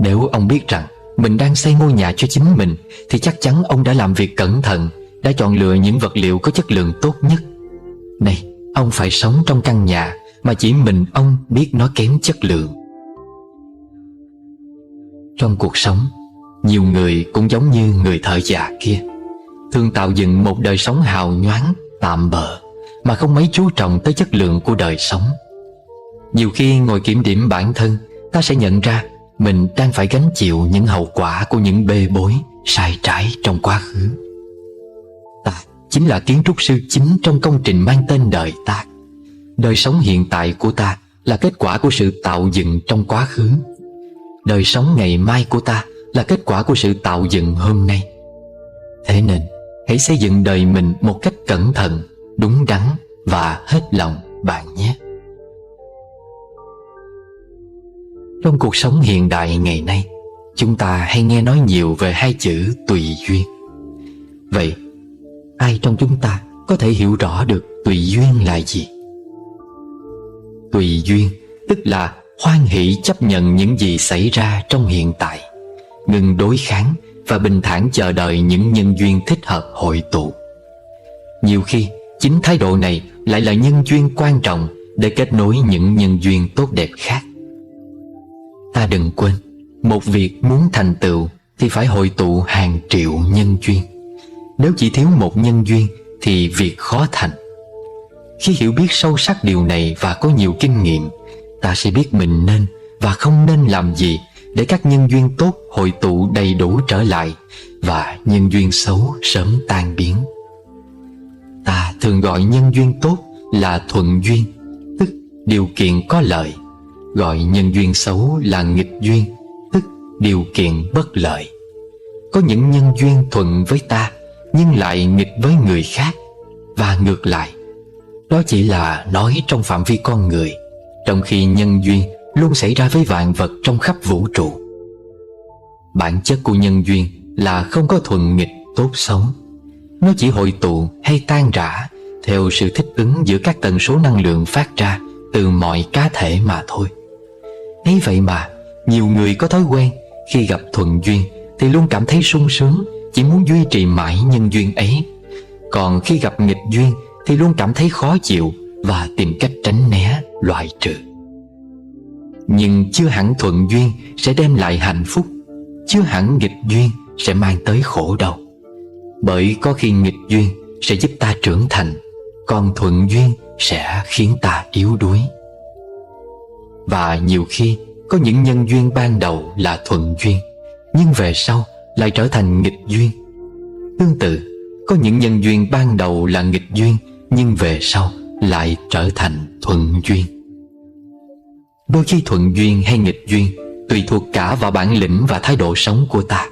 Speaker 1: Nếu ông biết rằng mình đang xây ngôi nhà cho chính mình, thì chắc chắn ông đã làm việc cẩn thận, đã chọn lựa những vật liệu có chất lượng tốt nhất. Này, ông phải sống trong căn nhà mà chỉ mình ông biết nó kém chất lượng. Trong cuộc sống, nhiều người cũng giống như người thợ già kia, thường tạo dựng một đời sống hào nhoáng, tạm bợ, mà không mấy chú trọng tới chất lượng của đời sống. Nhiều khi ngồi kiểm điểm bản thân, ta sẽ nhận ra mình đang phải gánh chịu những hậu quả của những bê bối, sai trái trong quá khứ. Ta chính là kiến trúc sư chính trong công trình mang tên đời ta. Đời sống hiện tại của ta là kết quả của sự tạo dựng trong quá khứ. Đời sống ngày mai của ta là kết quả của sự tạo dựng hôm nay. Thế nên, hãy xây dựng đời mình một cách cẩn thận, đúng đắn và hết lòng bạn nhé. Trong cuộc sống hiện đại ngày nay, chúng ta hay nghe nói nhiều về hai chữ tùy duyên. Vậy, ai trong chúng ta có thể hiểu rõ được tùy duyên là gì? Tùy duyên tức là hoan hỷ chấp nhận những gì xảy ra trong hiện tại, ngừng đối kháng và bình thản chờ đợi những nhân duyên thích hợp hội tụ. Nhiều khi, chính thái độ này lại là nhân duyên quan trọng để kết nối những nhân duyên tốt đẹp khác. Ta đừng quên, một việc muốn thành tựu thì phải hội tụ hàng triệu nhân duyên. Nếu chỉ thiếu một nhân duyên thì việc khó thành. Khi hiểu biết sâu sắc điều này và có nhiều kinh nghiệm, ta sẽ biết mình nên và không nên làm gì để các nhân duyên tốt hội tụ đầy đủ trở lại và nhân duyên xấu sớm tan biến. Ta thường gọi nhân duyên tốt là thuận duyên, tức điều kiện có lợi, gọi nhân duyên xấu là nghịch duyên, tức điều kiện bất lợi. Có những nhân duyên thuận với ta nhưng lại nghịch với người khác, và ngược lại. Đó chỉ là nói trong phạm vi con người, trong khi nhân duyên luôn xảy ra với vạn vật trong khắp vũ trụ. Bản chất của nhân duyên là không có thuận nghịch tốt xấu. Nó chỉ hội tụ hay tan rã theo sự thích ứng giữa các tần số năng lượng phát ra từ mọi cá thể mà thôi. Ấy vậy mà, nhiều người có thói quen khi gặp thuận duyên thì luôn cảm thấy sung sướng, chỉ muốn duy trì mãi nhân duyên ấy. Còn khi gặp nghịch duyên thì luôn cảm thấy khó chịu và tìm cách tránh né, loại trừ. Nhưng chưa hẳn thuận duyên sẽ đem lại hạnh phúc, chưa hẳn nghịch duyên sẽ mang tới khổ đau. Bởi có khi nghịch duyên sẽ giúp ta trưởng thành, còn thuận duyên sẽ khiến ta yếu đuối. Và nhiều khi có những nhân duyên ban đầu là thuận duyên, nhưng về sau lại trở thành nghịch duyên. Tương tự, có những nhân duyên ban đầu là nghịch duyên, nhưng về sau lại trở thành thuận duyên. Đôi khi thuận duyên hay nghịch duyên tùy thuộc cả vào bản lĩnh và thái độ sống của ta.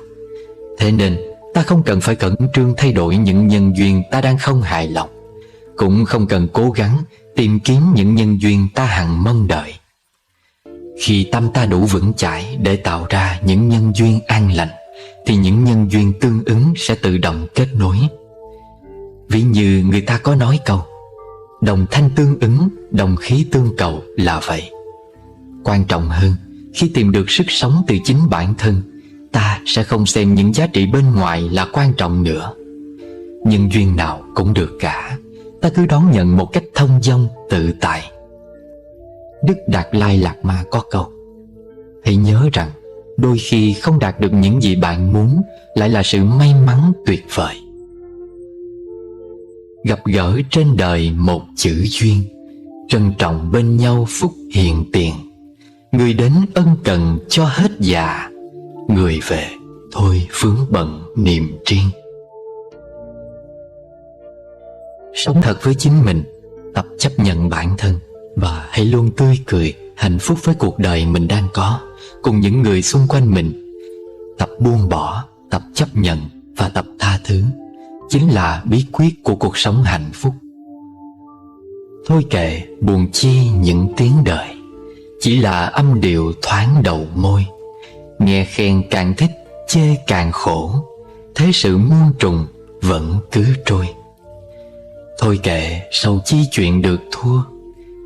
Speaker 1: Thế nên ta không cần phải khẩn trương thay đổi những nhân duyên ta đang không hài lòng, cũng không cần cố gắng tìm kiếm những nhân duyên ta hằng mong đợi. Khi tâm ta đủ vững chãi để tạo ra những nhân duyên an lành, thì những nhân duyên tương ứng sẽ tự động kết nối. Ví như người ta có nói câu đồng thanh tương ứng, đồng khí tương cầu là vậy. Quan trọng hơn, khi tìm được sức sống từ chính bản thân, ta sẽ không xem những giá trị bên ngoài là quan trọng nữa. Nhân duyên nào cũng được cả, ta cứ đón nhận một cách thông dong tự tại. Đức Đạt Lai Lạt Ma có câu: hãy nhớ rằng đôi khi không đạt được những gì bạn muốn lại là sự may mắn tuyệt vời. Gặp gỡ trên đời một chữ duyên, trân trọng bên nhau phúc hiện tiền. Người đến ân cần cho hết dạ, người về, thôi vướng bận niềm riêng. Sống thật với chính mình, tập chấp nhận bản thân, và hãy luôn tươi cười, hạnh phúc với cuộc đời mình đang có, cùng những người xung quanh mình. Tập buông bỏ, tập chấp nhận và tập tha thứ chính là bí quyết của cuộc sống hạnh phúc. Thôi kệ buồn chi những tiếng đời, chỉ là âm điệu thoáng đầu môi. Nghe khen càng thích, chê càng khổ, thế sự muôn trùng vẫn cứ trôi. Thôi kệ sầu chi chuyện được thua,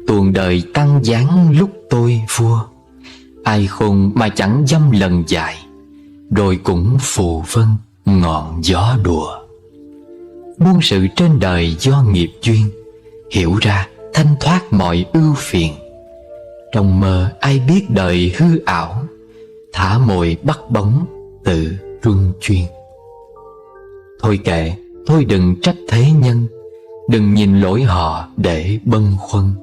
Speaker 1: tuồng đời tăng giáng lúc tôi vua. Ai khôn mà chẳng dăm lần dài, rồi cũng phù vân ngọn gió đùa. Muôn sự trên đời do nghiệp duyên, hiểu ra thanh thoát mọi ưu phiền. Trong mơ ai biết đời hư ảo, thả mồi bắt bóng tự luân chuyên. Thôi kệ, thôi đừng trách thế nhân, đừng nhìn lỗi họ để bâng khuâng.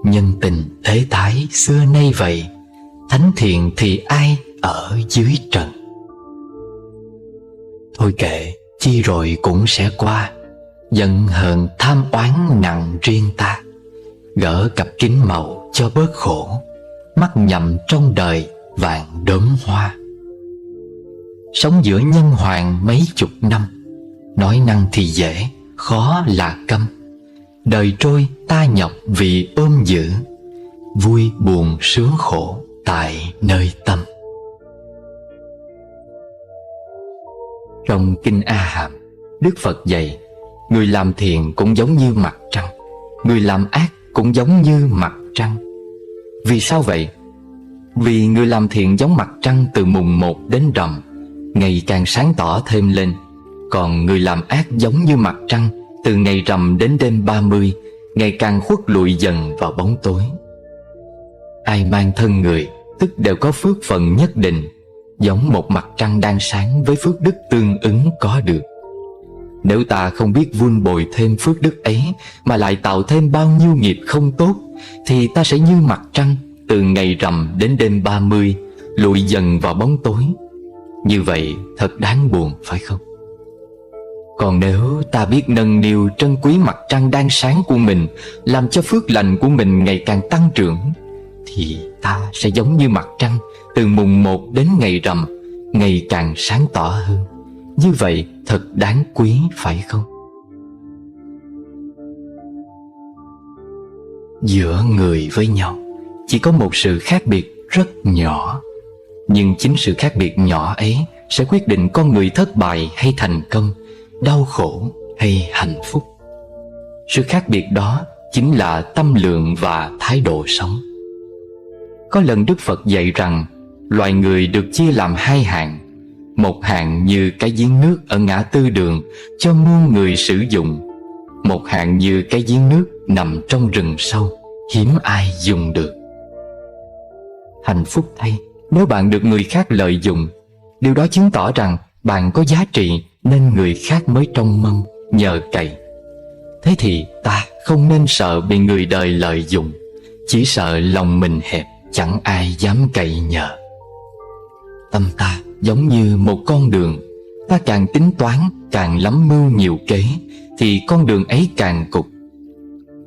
Speaker 1: Nhân tình thế thái xưa nay vậy, thánh thiện thì ai ở dưới trần. Thôi kệ, chi rồi cũng sẽ qua, giận hờn tham oán nặng riêng ta. Gỡ cặp kính màu cho bớt khổ, mắt nhầm trong đời vàng đốm hoa. Sống giữa nhân hoàng mấy chục năm, nói năng thì dễ, khó là câm. Đời trôi ta nhọc vì ôm giữ, vui buồn sướng khổ tại nơi tâm. Trong Kinh A Hàm, Đức Phật dạy, người làm thiện cũng giống như mặt trăng, người làm ác cũng giống như mặt trăng. Vì sao vậy? Vì người làm thiện giống mặt trăng từ mùng 1 đến rằm, ngày càng sáng tỏ thêm lên. Còn người làm ác giống như mặt trăng, từ ngày rằm đến đêm 30, ngày càng khuất lụi dần vào bóng tối. Ai mang thân người, tức đều có phước phần nhất định, giống một mặt trăng đang sáng với phước đức tương ứng có được. Nếu ta không biết vun bồi thêm phước đức ấy, mà lại tạo thêm bao nhiêu nghiệp không tốt, thì ta sẽ như mặt trăng, từ ngày rằm đến đêm 30, lụi dần vào bóng tối. Như vậy thật đáng buồn phải không? Còn nếu ta biết nâng niu trân quý mặt trăng đang sáng của mình, làm cho phước lành của mình ngày càng tăng trưởng, thì ta sẽ giống như mặt trăng, từ mùng 1 đến ngày rằm, ngày càng sáng tỏ hơn. Như vậy thật đáng quý phải không? Giữa người với nhau chỉ có một sự khác biệt rất nhỏ, nhưng chính sự khác biệt nhỏ ấy sẽ quyết định con người thất bại hay thành công, đau khổ hay hạnh phúc. Sự khác biệt đó chính là tâm lượng và thái độ sống. Có lần Đức Phật dạy rằng loài người được chia làm hai hạng. Một hạng như cái giếng nước ở ngã tư đường cho muôn người sử dụng, một hạng như cái giếng nước nằm trong rừng sâu, hiếm ai dùng được. Hạnh phúc thay, nếu bạn được người khác lợi dụng, điều đó chứng tỏ rằng bạn có giá trị nên người khác mới trông mong, nhờ cậy. Thế thì ta không nên sợ bị người đời lợi dụng, chỉ sợ lòng mình hẹp, chẳng ai dám cậy nhờ. Tâm ta giống như một con đường, ta càng tính toán, càng lắm mưu nhiều kế, thì con đường ấy càng cụt.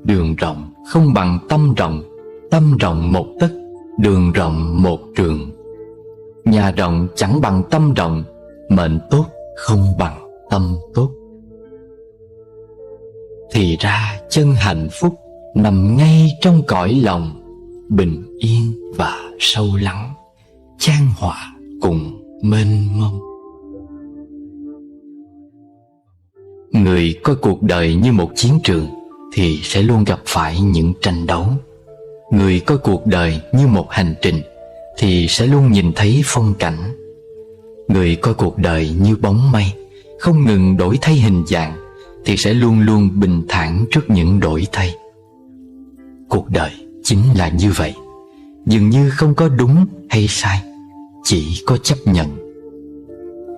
Speaker 1: Đường rộng không bằng tâm rộng, tâm rộng một tấc, đường rộng một trường. Nhà rộng chẳng bằng tâm rộng, mệnh tốt không bằng tâm tốt. Thì ra chân hạnh phúc nằm ngay trong cõi lòng, bình yên và sâu lắng, chan hòa cùng mênh mông. Người coi cuộc đời như một chiến trường thì sẽ luôn gặp phải những tranh đấu. Người coi cuộc đời như một hành trình thì sẽ luôn nhìn thấy phong cảnh. Người coi cuộc đời như bóng mây, không ngừng đổi thay hình dạng, thì sẽ luôn luôn bình thản trước những đổi thay. Cuộc đời chính là như vậy, dường như không có đúng hay sai, chỉ có chấp nhận.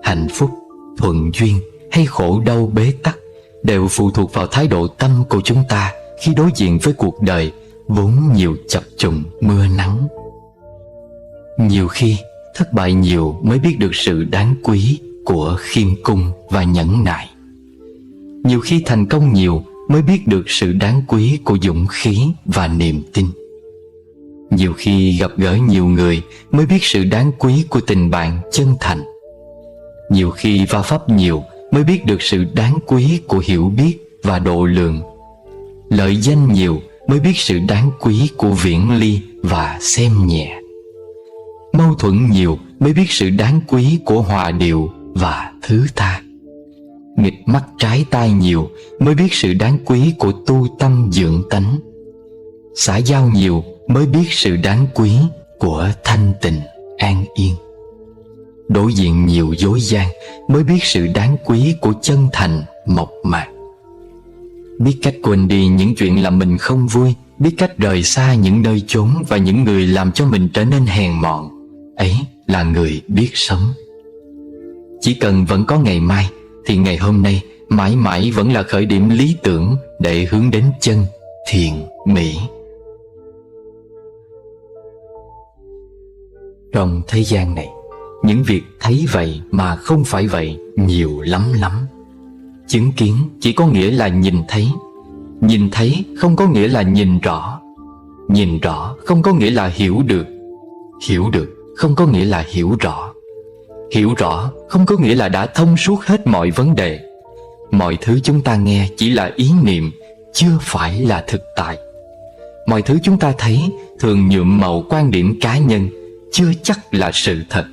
Speaker 1: Hạnh phúc, thuận duyên hay khổ đau bế tắc đều phụ thuộc vào thái độ tâm của chúng ta khi đối diện với cuộc đời vốn nhiều chập trùng mưa nắng. Nhiều khi thất bại nhiều mới biết được sự đáng quý của khiêm cung và nhẫn nại. Nhiều khi thành công nhiều mới biết được sự đáng quý của dũng khí và niềm tin. Nhiều khi gặp gỡ nhiều người mới biết sự đáng quý của tình bạn chân thành. Nhiều khi va vấp nhiều mới biết được sự đáng quý của hiểu biết và độ lượng. Lợi danh nhiều mới biết sự đáng quý của viễn ly và xem nhẹ. Mâu thuẫn nhiều mới biết sự đáng quý của hòa điệu và thứ tha. Nghịch mắt trái tai nhiều mới biết sự đáng quý của tu tâm dưỡng tánh. Xã giao nhiều mới biết sự đáng quý của thanh tịnh an yên. Đối diện nhiều dối gian mới biết sự đáng quý của chân thành mộc mạc. Biết cách quên đi những chuyện làm mình không vui, biết cách rời xa những nơi chốn và những người làm cho mình trở nên hèn mọn, ấy là người biết sống. Chỉ cần vẫn có ngày mai thì ngày hôm nay mãi mãi vẫn là khởi điểm lý tưởng để hướng đến chân thiện mỹ. Trong thế gian này, những việc thấy vậy mà không phải vậy nhiều lắm lắm. Chứng kiến chỉ có nghĩa là nhìn thấy. Nhìn thấy không có nghĩa là nhìn rõ. Nhìn rõ không có nghĩa là hiểu được. Hiểu được không có nghĩa là hiểu rõ. Hiểu rõ không có nghĩa là đã thông suốt hết mọi vấn đề. Mọi thứ chúng ta nghe chỉ là ý niệm, chưa phải là thực tại. Mọi thứ chúng ta thấy thường nhuộm màu quan điểm cá nhân, chưa chắc là sự thật.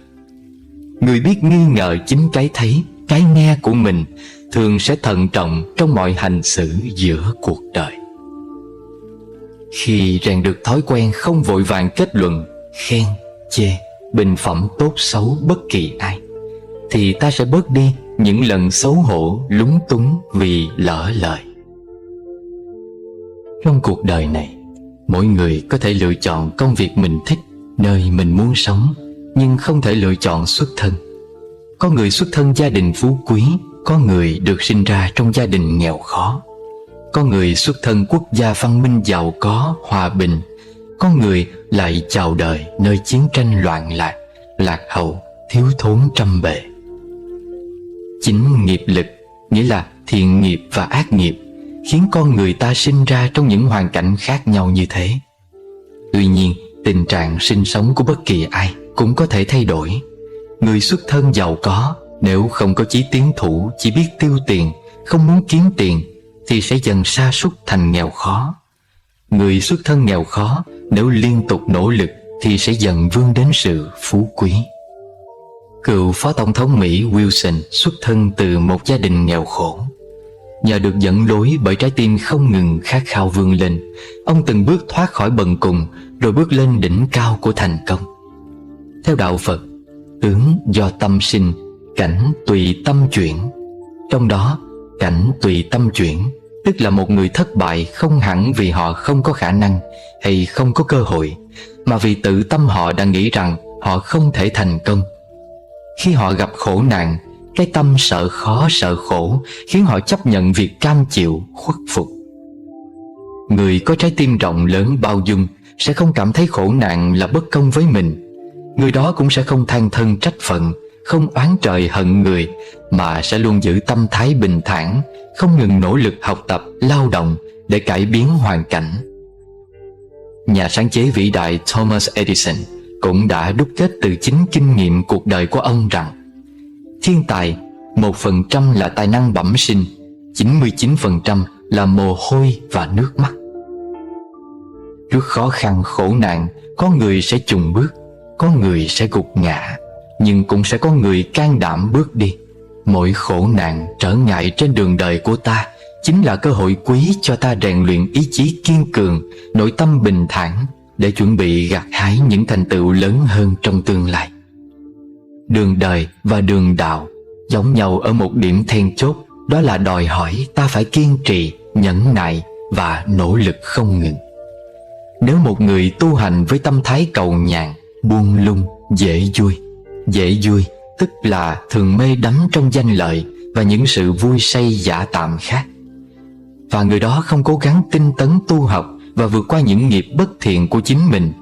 Speaker 1: Người biết nghi ngờ chính cái thấy, cái nghe của mình thường sẽ thận trọng trong mọi hành xử giữa cuộc đời. Khi rèn được thói quen không vội vàng kết luận, khen, chê, bình phẩm tốt xấu bất kỳ ai, thì ta sẽ bớt đi những lần xấu hổ, lúng túng vì lỡ lời. Trong cuộc đời này, mỗi người có thể lựa chọn công việc mình thích, nơi mình muốn sống, nhưng không thể lựa chọn xuất thân. Có người xuất thân gia đình phú quý, có người được sinh ra trong gia đình nghèo khó. Có người xuất thân quốc gia văn minh giàu có, hòa bình. Có người lại chào đời nơi chiến tranh loạn lạc, lạc hậu, thiếu thốn trăm bề. Chính nghiệp lực, nghĩa là thiện nghiệp và ác nghiệp, khiến con người ta sinh ra trong những hoàn cảnh khác nhau như thế. Tuy nhiên, tình trạng sinh sống của bất kỳ ai cũng có thể thay đổi. Người xuất thân giàu có, nếu không có chí tiến thủ, chỉ biết tiêu tiền, không muốn kiếm tiền, thì sẽ dần sa sút thành nghèo khó. Người xuất thân nghèo khó, nếu liên tục nỗ lực, thì sẽ dần vươn đến sự phú quý. Cựu Phó Tổng thống Mỹ Wilson xuất thân từ một gia đình nghèo khổ. Nhờ được dẫn lối bởi trái tim không ngừng khát khao vươn lên, ông từng bước thoát khỏi bần cùng, rồi bước lên đỉnh cao của thành công. Theo đạo Phật, tướng do tâm sinh, cảnh tùy tâm chuyển. Trong đó, cảnh tùy tâm chuyển tức là một người thất bại không hẳn vì họ không có khả năng hay không có cơ hội, mà vì tự tâm họ đã nghĩ rằng họ không thể thành công. Khi họ gặp khổ nạn, cái tâm sợ khó sợ khổ khiến họ chấp nhận việc cam chịu, khuất phục. Người có trái tim rộng lớn bao dung sẽ không cảm thấy khổ nạn là bất công với mình. Người đó cũng sẽ không than thân trách phận, không oán trời hận người, mà sẽ luôn giữ tâm thái bình thản, không ngừng nỗ lực học tập, lao động để cải biến hoàn cảnh. Nhà sáng chế vĩ đại Thomas Edison cũng đã đúc kết từ chính kinh nghiệm cuộc đời của ông rằng thiên tài 1% là tài năng bẩm sinh, 99% là mồ hôi và nước mắt. Trước khó khăn khổ nạn, có người sẽ chùn bước, có người sẽ gục ngã, nhưng cũng sẽ có người can đảm bước đi. Mỗi khổ nạn trở ngại trên đường đời của ta chính là cơ hội quý cho ta rèn luyện ý chí kiên cường, nội tâm bình thản để chuẩn bị gặt hái những thành tựu lớn hơn trong tương lai. Đường đời và đường đạo giống nhau ở một điểm then chốt, đó là đòi hỏi ta phải kiên trì, nhẫn nại và nỗ lực không ngừng. Nếu một người tu hành với tâm thái cầu nhàn, buông lung, dễ vui tức là thường mê đắm trong danh lợi và những sự vui say giả tạm khác, và người đó không cố gắng tinh tấn tu học và vượt qua những nghiệp bất thiện của chính mình,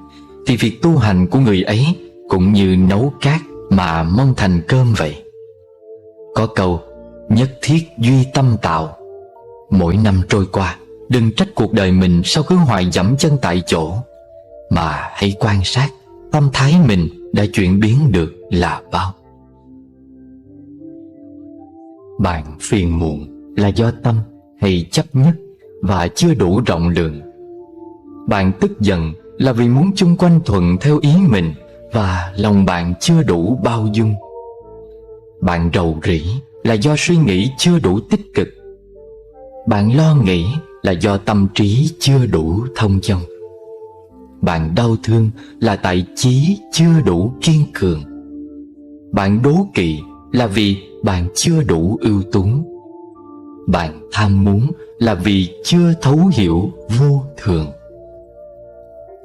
Speaker 1: thì việc tu hành của người ấy cũng như nấu cát mà mong thành cơm vậy. Có câu nhất thiết duy tâm tạo. Mỗi năm trôi qua, đừng trách cuộc đời mình sao cứ hoài dẫm chân tại chỗ, mà hãy quan sát tâm thái mình đã chuyển biến được là bao. Bạn phiền muộn là do tâm hay chấp nhất và chưa đủ rộng lượng. Bạn tức giận là vì muốn chung quanh thuận theo ý mình và lòng bạn chưa đủ bao dung. Bạn rầu rĩ là do suy nghĩ chưa đủ tích cực. Bạn lo nghĩ là do tâm trí chưa đủ thông dong. Bạn đau thương là tại chí chưa đủ kiên cường. Bạn đố kỵ là vì bạn chưa đủ ưu tú. Bạn tham muốn là vì chưa thấu hiểu vô thường.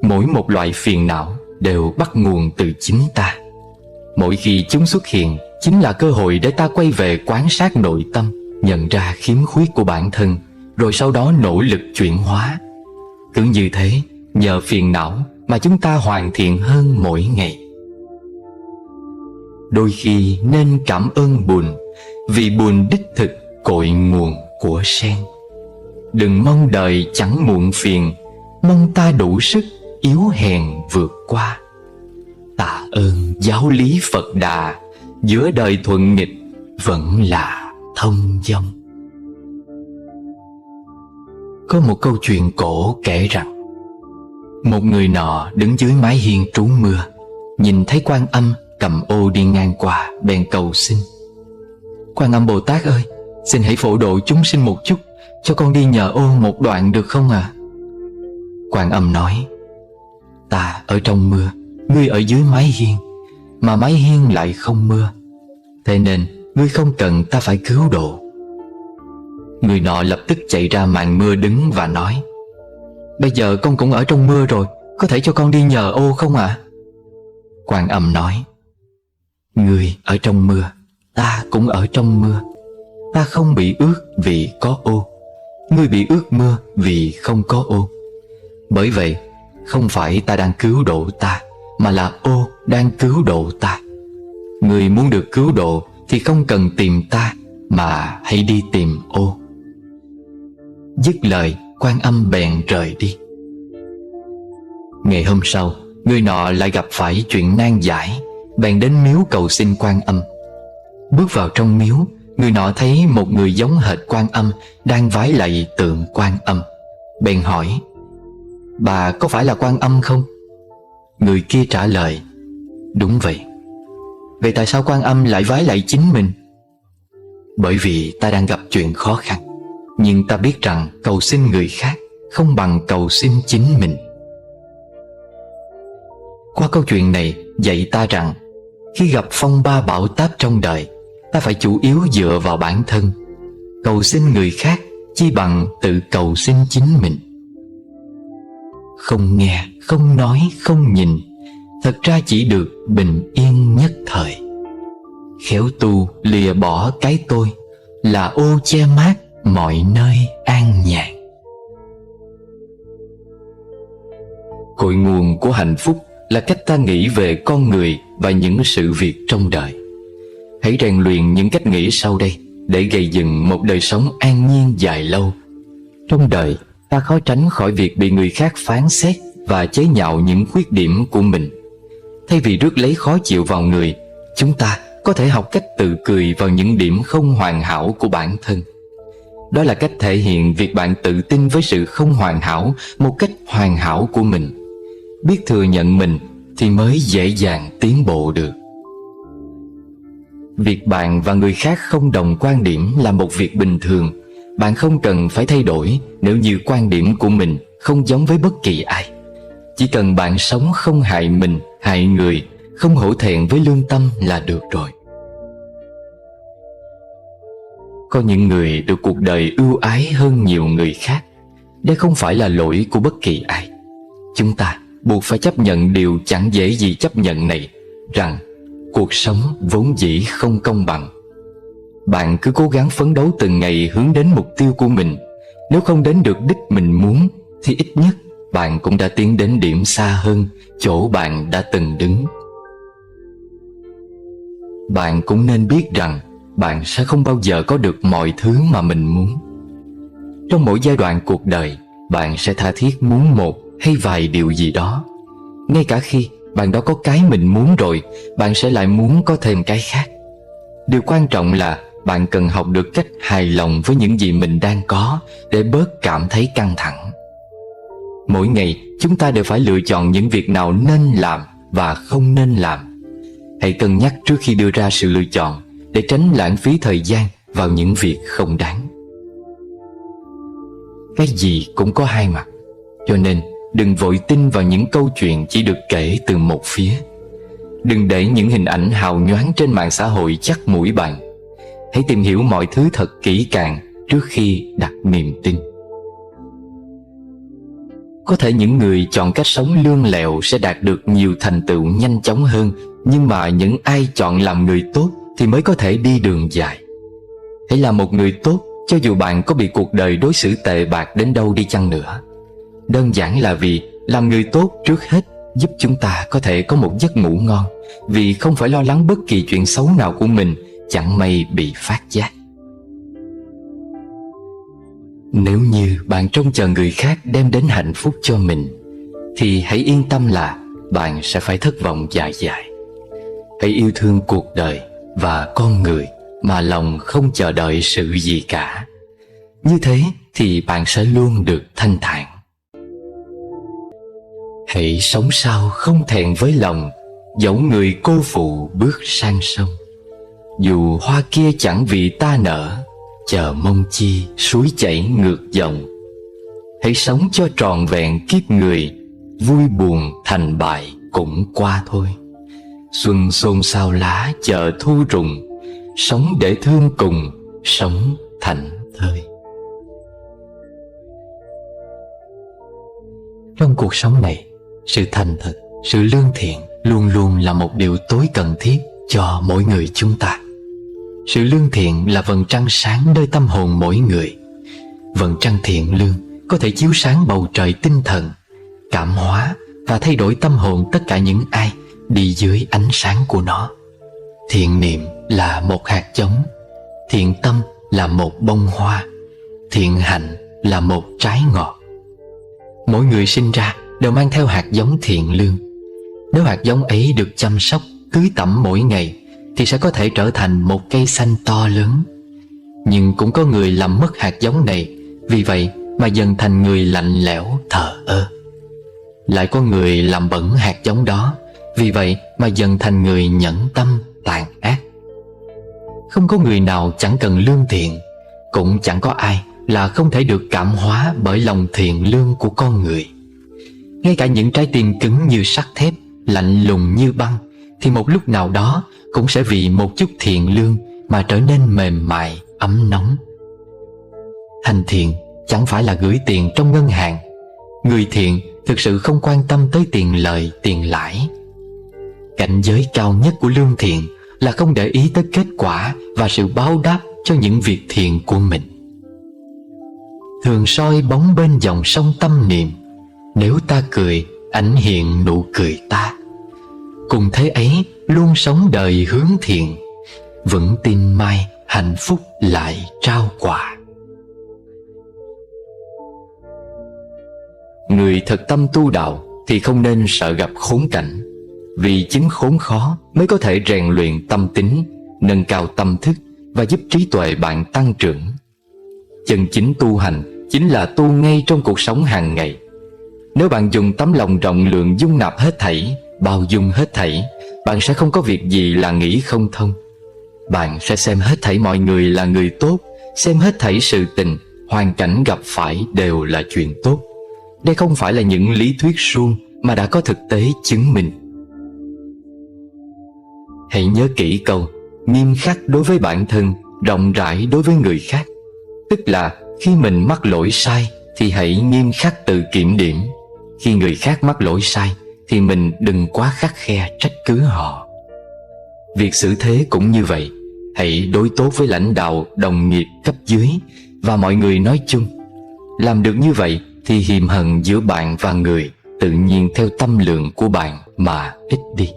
Speaker 1: Mỗi một loại phiền não đều bắt nguồn từ chính ta. Mỗi khi chúng xuất hiện chính là cơ hội để ta quay về quan sát nội tâm, nhận ra khiếm khuyết của bản thân, rồi sau đó nỗ lực chuyển hóa. Cứ như thế, nhờ phiền não mà chúng ta hoàn thiện hơn mỗi ngày. Đôi khi nên cảm ơn buồn, vì buồn đích thực cội nguồn của sen. Đừng mong đời chẳng muộn phiền, mong ta đủ sức yếu hèn vượt qua. Tạ ơn giáo lý Phật Đà, giữa đời thuận nghịch vẫn là thông dong. Có một câu chuyện cổ kể rằng, một người nọ đứng dưới mái hiên trú mưa, nhìn thấy Quan Âm cầm ô đi ngang qua, bèn cầu xin: Quan Âm Bồ Tát ơi, xin hãy phổ độ chúng sinh một chút, cho con đi nhờ ô một đoạn được không ạ? Quan Âm nói: Ta ở trong mưa, ngươi ở dưới mái hiên, mà mái hiên lại không mưa, thế nên ngươi không cần ta phải cứu độ. Người nọ lập tức chạy ra màn mưa đứng và nói: Bây giờ con cũng ở trong mưa rồi, có thể cho con đi nhờ ô không ạ? Quan Âm nói: Ngươi ở trong mưa, ta cũng ở trong mưa. Ta không bị ướt vì có ô, ngươi bị ướt mưa vì không có ô. Bởi vậy, không phải ta đang cứu độ ta, mà là ô đang cứu độ ta. Ngươi muốn được cứu độ thì không cần tìm ta, mà hãy đi tìm ô. Dứt lời, Quan Âm bèn rời đi. Ngày hôm sau, người nọ lại gặp phải chuyện nan giải, bèn đến miếu cầu xin Quan Âm. Bước vào trong miếu, người nọ thấy một người giống hệt Quan Âm đang vái lạy tượng Quan Âm, bèn hỏi: Bà có phải là Quan Âm không? Người kia trả lời: Đúng vậy. Vậy tại sao Quan Âm lại vái lạy chính mình? Bởi vì ta đang gặp chuyện khó khăn, nhưng ta biết rằng cầu xin người khác không bằng cầu xin chính mình. Qua câu chuyện này dạy ta rằng, khi gặp phong ba bão táp trong đời, ta phải chủ yếu dựa vào bản thân. Cầu xin người khác chi bằng tự cầu xin chính mình. Không nghe, không nói, không nhìn, thật ra chỉ được bình yên nhất thời. Khéo tu lìa bỏ cái tôi, là ô che mát mọi nơi an nhàn. Cội nguồn của hạnh phúc là cách ta nghĩ về con người và những sự việc trong đời. Hãy rèn luyện những cách nghĩ sau đây để gây dựng một đời sống an nhiên dài lâu. Trong đời, ta khó tránh khỏi việc bị người khác phán xét và chế nhạo những khuyết điểm của mình. Thay vì rước lấy khó chịu vào người, chúng ta có thể học cách tự cười vào những điểm không hoàn hảo của bản thân. Đó là cách thể hiện việc bạn tự tin với sự không hoàn hảo một cách hoàn hảo của mình. Biết thừa nhận mình thì mới dễ dàng tiến bộ được. Việc bạn và người khác không đồng quan điểm là một việc bình thường. Bạn không cần phải thay đổi nếu như quan điểm của mình không giống với bất kỳ ai. Chỉ cần bạn sống không hại mình, hại người, không hổ thẹn với lương tâm là được rồi. Có những người được cuộc đời ưu ái hơn nhiều người khác. Đây không phải là lỗi của bất kỳ ai. Chúng ta buộc phải chấp nhận điều chẳng dễ gì chấp nhận này, rằng cuộc sống vốn dĩ không công bằng. Bạn cứ cố gắng phấn đấu từng ngày hướng đến mục tiêu của mình. Nếu không đến được đích mình muốn, thì ít nhất bạn cũng đã tiến đến điểm xa hơn chỗ bạn đã từng đứng. bạn cũng nên biết rằng bạn sẽ không bao giờ có được mọi thứ mà mình muốn. Trong mỗi giai đoạn cuộc đời, bạn sẽ tha thiết muốn một hay vài điều gì đó. Ngay cả khi bạn đã có cái mình muốn rồi, bạn sẽ lại muốn có thêm cái khác. Điều quan trọng là bạn cần học được cách hài lòng với những gì mình đang có để bớt cảm thấy căng thẳng. Mỗi ngày, chúng ta đều phải lựa chọn những việc nào nên làm và không nên làm. Hãy cân nhắc trước khi đưa ra sự lựa chọn để tránh lãng phí thời gian vào những việc không đáng. Cái gì cũng có hai mặt, cho nên đừng vội tin vào những câu chuyện chỉ được kể từ một phía. Đừng để những hình ảnh hào nhoáng trên mạng xã hội chắt mũi bạn. Hãy tìm hiểu mọi thứ thật kỹ càng trước khi đặt niềm tin. Có thể những người chọn cách sống lương lẹo sẽ đạt được nhiều thành tựu nhanh chóng hơn, nhưng mà những ai chọn làm người tốt thì mới có thể đi đường dài. Hãy là một người tốt cho dù bạn có bị cuộc đời đối xử tệ bạc đến đâu đi chăng nữa. Đơn giản là vì làm người tốt trước hết giúp chúng ta có thể có một giấc ngủ ngon, vì không phải lo lắng bất kỳ chuyện xấu nào của mình chẳng may bị phát giác. Nếu như bạn trông chờ người khác đem đến hạnh phúc cho mình, thì hãy yên tâm là bạn sẽ phải thất vọng dài dài. Hãy yêu thương cuộc đời và con người mà lòng không chờ đợi sự gì cả. Như thế thì bạn sẽ luôn được thanh thản. Hãy sống sao không thẹn với lòng, dẫu người cô phụ bước sang sông. Dù hoa kia chẳng vì ta nở, chờ mong chi suối chảy ngược dòng. Hãy sống cho tròn vẹn kiếp người, vui buồn thành bại cũng qua thôi. Xuân xôn xao lá chờ thu rụng, sống để thương cùng, sống thảnh thơi. Trong cuộc sống này, sự thành thật, sự lương thiện luôn luôn là một điều tối cần thiết cho mỗi người chúng ta. Sự lương thiện là vầng trăng sáng nơi tâm hồn mỗi người. Vầng trăng thiện lương có thể chiếu sáng bầu trời tinh thần, cảm hóa và thay đổi tâm hồn tất cả những ai đi dưới ánh sáng của nó. Thiện niệm là một hạt giống, thiện tâm là một bông hoa, thiện hạnh là một trái ngọt. Mỗi người sinh ra đều mang theo hạt giống thiện lương. Nếu hạt giống ấy được chăm sóc, tưới tẩm mỗi ngày thì sẽ có thể trở thành một cây xanh to lớn. Nhưng cũng có người làm mất hạt giống này, vì vậy mà dần thành người lạnh lẽo, thờ ơ. Lại có người làm bẩn hạt giống đó, vì vậy mà dần thành người nhẫn tâm, tàn ác. Không có người nào chẳng cần lương thiện, cũng chẳng có ai là không thể được cảm hóa bởi lòng thiện lương của con người. Ngay cả những trái tim cứng như sắt thép, lạnh lùng như băng, thì một lúc nào đó cũng sẽ vì một chút thiện lương mà trở nên mềm mại, ấm nóng. Hành thiện chẳng phải là gửi tiền trong ngân hàng. Người thiện thực sự không quan tâm tới tiền lời, tiền lãi. Cảnh giới cao nhất của lương thiện là không để ý tới kết quả và sự báo đáp cho những việc thiện của mình. Thường soi bóng bên dòng sông tâm niệm, nếu ta cười, ảnh hiện nụ cười ta. Cùng thế ấy luôn sống đời hướng thiện, vững tin mai hạnh phúc lại trao quà. Người thật tâm tu đạo thì không nên sợ gặp khốn cảnh, vì chính khốn khó mới có thể rèn luyện tâm tính, nâng cao tâm thức và giúp trí tuệ bạn tăng trưởng. Chân chính tu hành chính là tu ngay trong cuộc sống hàng ngày. Nếu bạn dùng tấm lòng rộng lượng dung nạp hết thảy, bao dung hết thảy, bạn sẽ không có việc gì là nghĩ không thông. Bạn sẽ xem hết thảy mọi người là người tốt, xem hết thảy sự tình, hoàn cảnh gặp phải đều là chuyện tốt. Đây không phải là những lý thuyết suông mà đã có thực tế chứng minh. Hãy nhớ kỹ câu nghiêm khắc đối với bản thân, rộng rãi đối với người khác. Tức là khi mình mắc lỗi sai thì hãy nghiêm khắc tự kiểm điểm. Khi người khác mắc lỗi sai thì mình đừng quá khắt khe trách cứ họ. Việc xử thế cũng như vậy. Hãy đối tốt với lãnh đạo, đồng nghiệp, cấp dưới và mọi người nói chung. Làm được như vậy thì hiềm hận giữa bạn và người tự nhiên theo tâm lượng của bạn mà ít đi.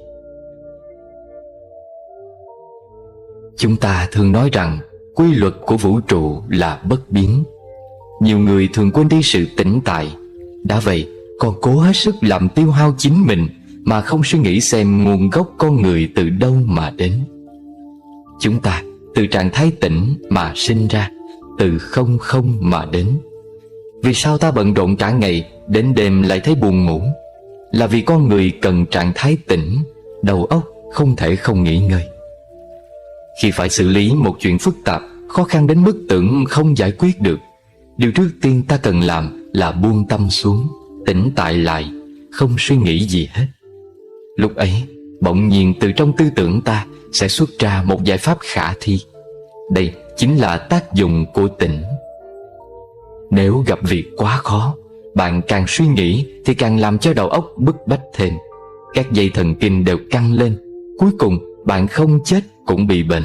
Speaker 1: Chúng ta thường nói rằng quy luật của vũ trụ là bất biến. Nhiều người thường quên đi sự tĩnh tại. Đã vậy, còn cố hết sức làm tiêu hao chính mình mà không suy nghĩ xem nguồn gốc con người từ đâu mà đến. Chúng ta từ trạng thái tĩnh mà sinh ra, từ không không mà đến. Vì sao ta bận rộn cả ngày, đến đêm lại thấy buồn ngủ? Là vì con người cần trạng thái tĩnh, đầu óc không thể không nghỉ ngơi. Khi phải xử lý một chuyện phức tạp, khó khăn đến mức tưởng không giải quyết được, điều trước tiên ta cần làm là buông tâm xuống, tĩnh tại lại, không suy nghĩ gì hết. Lúc ấy, bỗng nhiên từ trong tư tưởng ta sẽ xuất ra một giải pháp khả thi. Đây chính là tác dụng của tĩnh. Nếu gặp việc quá khó, bạn càng suy nghĩ thì càng làm cho đầu óc bức bách thêm. Các dây thần kinh đều căng lên. Cuối cùng bạn không chết cũng bị bệnh.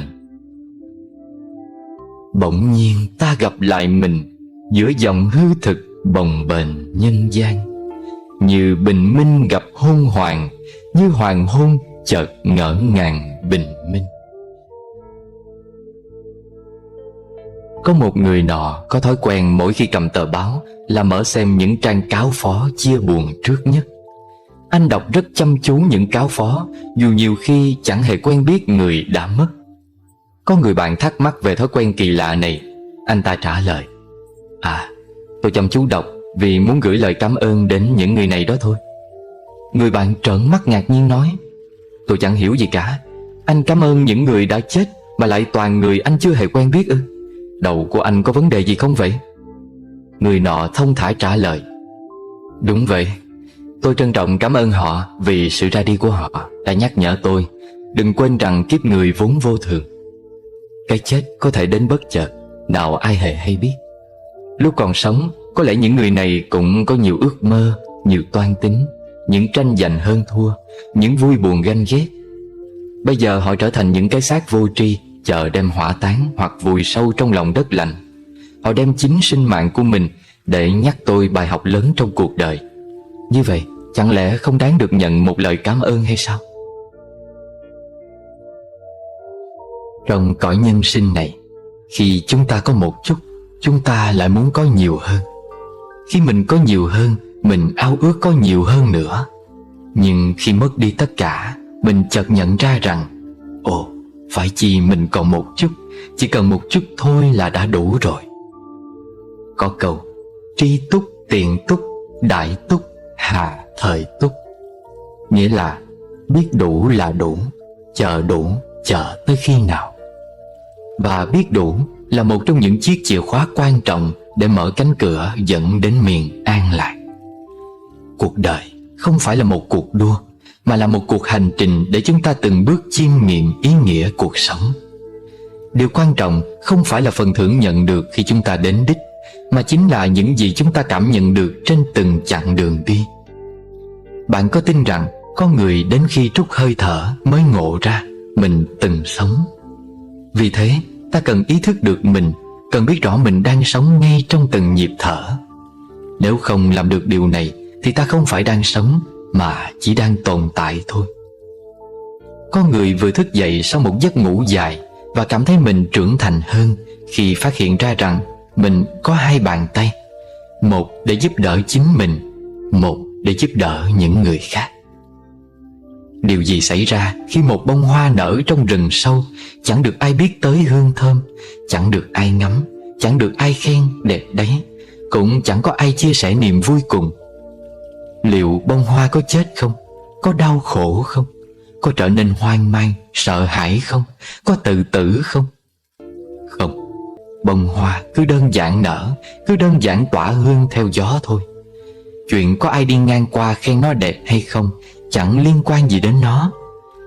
Speaker 1: Bỗng nhiên ta gặp lại mình giữa dòng hư thực bồng bềnh nhân gian. Như bình minh gặp hôn hoàng, như hoàng hôn chợt ngỡ ngàng bình minh. Có một người nọ có thói quen mỗi khi cầm tờ báo là mở xem những trang cáo phó chia buồn trước nhất. Anh đọc rất chăm chú những cáo phó, dù nhiều khi chẳng hề quen biết người đã mất. Có người bạn thắc mắc về thói quen kỳ lạ này. Anh ta trả lời: tôi chăm chú đọc vì muốn gửi lời cảm ơn đến những người này đó thôi. Người bạn trợn mắt ngạc nhiên nói: tôi chẳng hiểu gì cả. Anh cảm ơn những người đã chết mà lại toàn người anh chưa hề quen biết ư? Đầu của anh có vấn đề gì không vậy? Người nọ thông thả trả lời: đúng vậy. Tôi trân trọng cảm ơn họ vì sự ra đi của họ đã nhắc nhở tôi đừng quên rằng kiếp người vốn vô thường. Cái chết có thể đến bất chợt, nào ai hề hay biết. Lúc còn sống, có lẽ những người này cũng có nhiều ước mơ, nhiều toan tính, những tranh giành hơn thua, những vui buồn ganh ghét. Bây giờ họ trở thành những cái xác vô tri, chờ đem hỏa táng hoặc vùi sâu trong lòng đất lạnh. Họ đem chính sinh mạng của mình để nhắc tôi bài học lớn trong cuộc đời. Như vậy, chẳng lẽ không đáng được nhận một lời cảm ơn hay sao? Trong cõi nhân sinh này, khi chúng ta có một chút, chúng ta lại muốn có nhiều hơn. Khi mình có nhiều hơn, mình ao ước có nhiều hơn nữa. Nhưng khi mất đi tất cả, mình chợt nhận ra rằng phải chi mình còn một chút, chỉ cần một chút thôi là đã đủ rồi. Có câu: tri túc, tiện túc, đại túc, hà thời túc. Nghĩa là biết đủ là đủ, chờ tới khi nào. Và biết đủ là một trong những chiếc chìa khóa quan trọng để mở cánh cửa dẫn đến miền an lạc. Cuộc đời không phải là một cuộc đua, mà là một cuộc hành trình để chúng ta từng bước chiêm nghiệm ý nghĩa cuộc sống. Điều quan trọng không phải là phần thưởng nhận được khi chúng ta đến đích, mà chính là những gì chúng ta cảm nhận được trên từng chặng đường đi. Bạn có tin rằng có người đến khi trút hơi thở mới ngộ ra mình từng sống? Vì thế, ta cần ý thức được mình, cần biết rõ mình đang sống ngay trong từng nhịp thở. Nếu không làm được điều này thì ta không phải đang sống, mà chỉ đang tồn tại thôi. Có người vừa thức dậy sau một giấc ngủ dài và cảm thấy mình trưởng thành hơn khi phát hiện ra rằng mình có hai bàn tay, một để giúp đỡ chính mình, một để giúp đỡ những người khác. Điều gì xảy ra khi một bông hoa nở trong rừng sâu, chẳng được ai biết tới hương thơm, chẳng được ai ngắm, chẳng được ai khen đẹp đấy, cũng chẳng có ai chia sẻ niềm vui cùng? Liệu bông hoa có chết không? Có đau khổ không? Có trở nên hoang mang, sợ hãi không? Có tự tử không? Không, bông hoa cứ đơn giản nở, cứ đơn giản tỏa hương theo gió thôi. Chuyện có ai đi ngang qua khen nó đẹp hay không chẳng liên quan gì đến nó.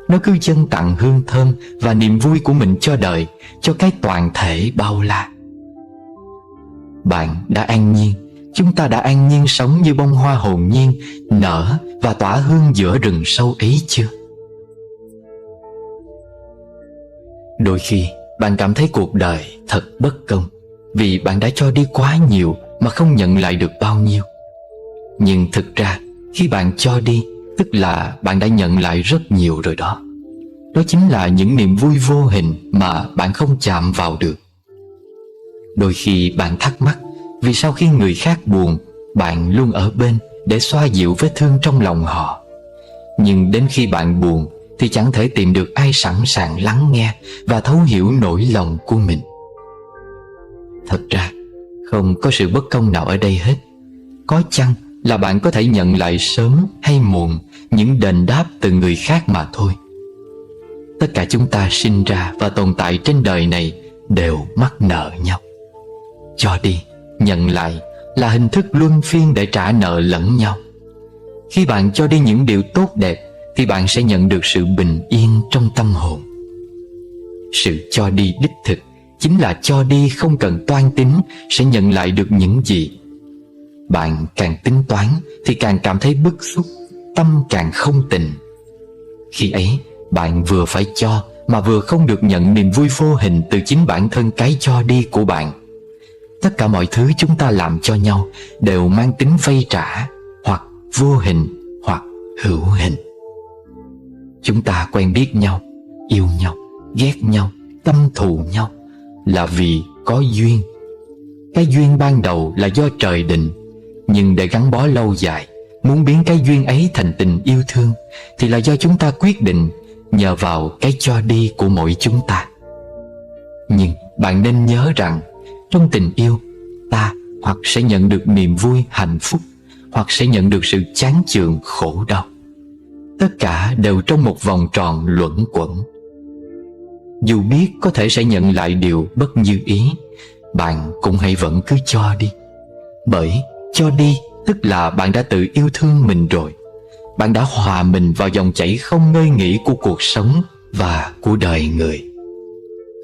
Speaker 1: Nó cứ dâng tặng hương thơm và niềm vui của mình cho đời, cho cái toàn thể bao la. Bạn đã an nhiên, chúng ta đã an nhiên sống như bông hoa hồn nhiên nở và tỏa hương giữa rừng sâu ấy chưa? Đôi khi bạn cảm thấy cuộc đời thật bất công, vì bạn đã cho đi quá nhiều mà không nhận lại được bao nhiêu. Nhưng thực ra khi bạn cho đi, tức là bạn đã nhận lại rất nhiều rồi đó. Đó chính là những niềm vui vô hình mà bạn không chạm vào được. Đôi khi bạn thắc mắc vì sao khi người khác buồn, bạn luôn ở bên để xoa dịu vết thương trong lòng họ. Nhưng đến khi bạn buồn thì chẳng thể tìm được ai sẵn sàng lắng nghe và thấu hiểu nỗi lòng của mình. Thật ra, không có sự bất công nào ở đây hết. Có chăng là bạn có thể nhận lại sớm hay muộn những đền đáp từ người khác mà thôi. Tất cả chúng ta sinh ra và tồn tại trên đời này đều mắc nợ nhau. Cho đi, nhận lại là hình thức luân phiên để trả nợ lẫn nhau. Khi bạn cho đi những điều tốt đẹp thì bạn sẽ nhận được sự bình yên trong tâm hồn. Sự cho đi đích thực chính là cho đi không cần toan tính sẽ nhận lại được những gì. Bạn càng tính toán thì càng cảm thấy bức xúc, tâm càng không tình. Khi ấy, bạn vừa phải cho mà vừa không được nhận niềm vui vô hình từ chính bản thân cái cho đi của bạn. Tất cả mọi thứ chúng ta làm cho nhau đều mang tính vay trả, hoặc vô hình hoặc hữu hình. Chúng ta quen biết nhau, yêu nhau, ghét nhau, căm thù nhau là vì có duyên. Cái duyên ban đầu là do trời định, nhưng để gắn bó lâu dài, muốn biến cái duyên ấy thành tình yêu thương thì là do chúng ta quyết định nhờ vào cái cho đi của mỗi chúng ta. Nhưng bạn nên nhớ rằng trong tình yêu, ta hoặc sẽ nhận được niềm vui hạnh phúc, hoặc sẽ nhận được sự chán chường khổ đau. Tất cả đều trong một vòng tròn luẩn quẩn. Dù biết có thể sẽ nhận lại điều bất như ý, bạn cũng hãy vẫn cứ cho đi. Bởi cho đi tức là bạn đã tự yêu thương mình rồi. Bạn đã hòa mình vào dòng chảy không ngơi nghỉ của cuộc sống và của đời người.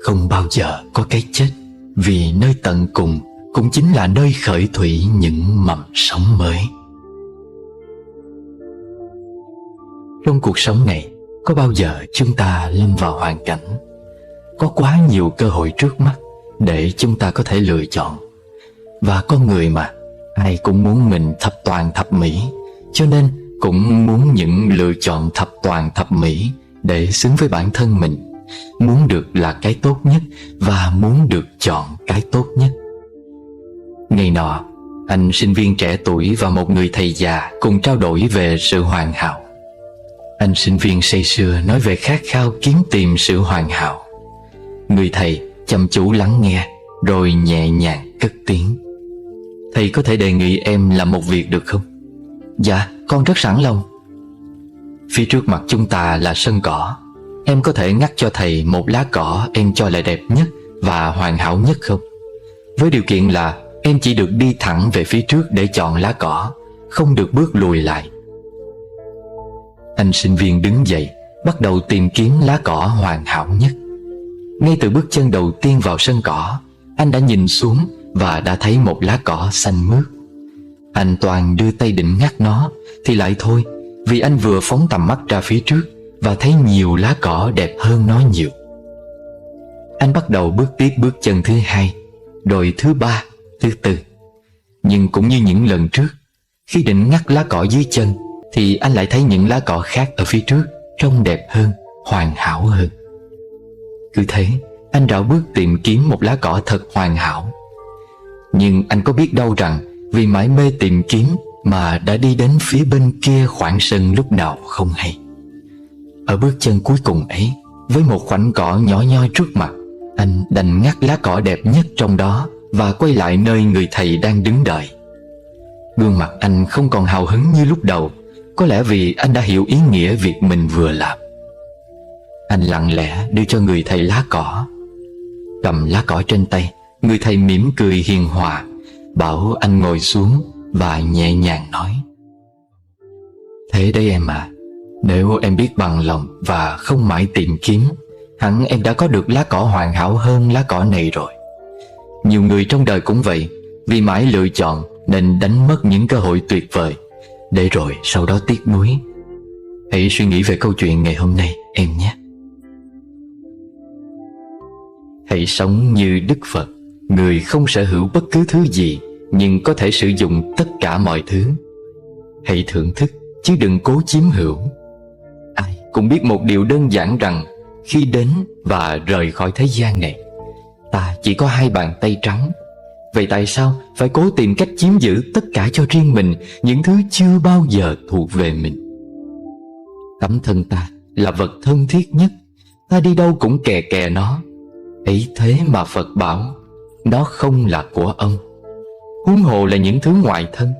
Speaker 1: Không bao giờ có cái chết, vì nơi tận cùng cũng chính là nơi khởi thủy những mầm sống mới. Trong cuộc sống này, có bao giờ chúng ta lâm vào hoàn cảnh có quá nhiều cơ hội trước mắt để chúng ta có thể lựa chọn. Và con người mà, ai cũng muốn mình thập toàn thập mỹ, cho nên cũng muốn những lựa chọn thập toàn thập mỹ để xứng với bản thân mình. Muốn được là cái tốt nhất và muốn được chọn cái tốt nhất. Ngày nọ, anh sinh viên trẻ tuổi và một người thầy già cùng trao đổi về sự hoàn hảo. Anh sinh viên say sưa nói về khát khao kiếm tìm sự hoàn hảo. Người thầy chăm chú lắng nghe rồi nhẹ nhàng cất tiếng: "Thầy có thể đề nghị em làm một việc được không?" "Dạ, con rất sẵn lòng." "Phía trước mặt chúng ta là sân cỏ. Em có thể ngắt cho thầy một lá cỏ em cho là đẹp nhất và hoàn hảo nhất không? Với điều kiện là em chỉ được đi thẳng về phía trước để chọn lá cỏ, không được bước lùi lại." Anh sinh viên đứng dậy, bắt đầu tìm kiếm lá cỏ hoàn hảo nhất. Ngay từ bước chân đầu tiên vào sân cỏ, anh đã nhìn xuống và đã thấy một lá cỏ xanh mướt. Anh toàn đưa tay định ngắt nó thì lại thôi, vì anh vừa phóng tầm mắt ra phía trước và thấy nhiều lá cỏ đẹp hơn nó nhiều. Anh bắt đầu bước tiếp bước chân thứ hai, rồi thứ ba, thứ tư. Nhưng cũng như những lần trước, khi định ngắt lá cỏ dưới chân thì anh lại thấy những lá cỏ khác ở phía trước trông đẹp hơn, hoàn hảo hơn. Cứ thế, anh rảo bước tìm kiếm một lá cỏ thật hoàn hảo. Nhưng anh có biết đâu rằng vì mải mê tìm kiếm mà đã đi đến phía bên kia khoảng sân lúc nào không hay. Ở bước chân cuối cùng ấy, với một khoảnh cỏ nhỏ nhoi trước mặt, anh đành ngắt lá cỏ đẹp nhất trong đó và quay lại nơi người thầy đang đứng đợi. Gương mặt anh không còn hào hứng như lúc đầu, có lẽ vì anh đã hiểu ý nghĩa việc mình vừa làm. Anh lặng lẽ đưa cho người thầy lá cỏ. Cầm lá cỏ trên tay, người thầy mỉm cười hiền hòa, bảo anh ngồi xuống và nhẹ nhàng nói: "Thế đấy em à, nếu em biết bằng lòng và không mãi tìm kiếm, hẳn em đã có được lá cỏ hoàn hảo hơn lá cỏ này rồi. Nhiều người trong đời cũng vậy, vì mãi lựa chọn nên đánh mất những cơ hội tuyệt vời, để rồi sau đó tiếc nuối. Hãy suy nghĩ về câu chuyện ngày hôm nay em nhé." Hãy sống như Đức Phật, người không sở hữu bất cứ thứ gì nhưng có thể sử dụng tất cả mọi thứ. Hãy thưởng thức chứ đừng cố chiếm hữu. Ai cũng biết một điều đơn giản rằng khi đến và rời khỏi thế gian này. Ta chỉ có 2 bàn tay trắng. Vậy tại sao phải cố tìm cách chiếm giữ tất cả cho riêng mình, những thứ chưa bao giờ thuộc về mình? Tấm thân ta là vật thân thiết nhất, ta đi đâu cũng kè kè nó. Ấy thế mà Phật bảo nó không là của ông, huống hồ là những thứ ngoại thân.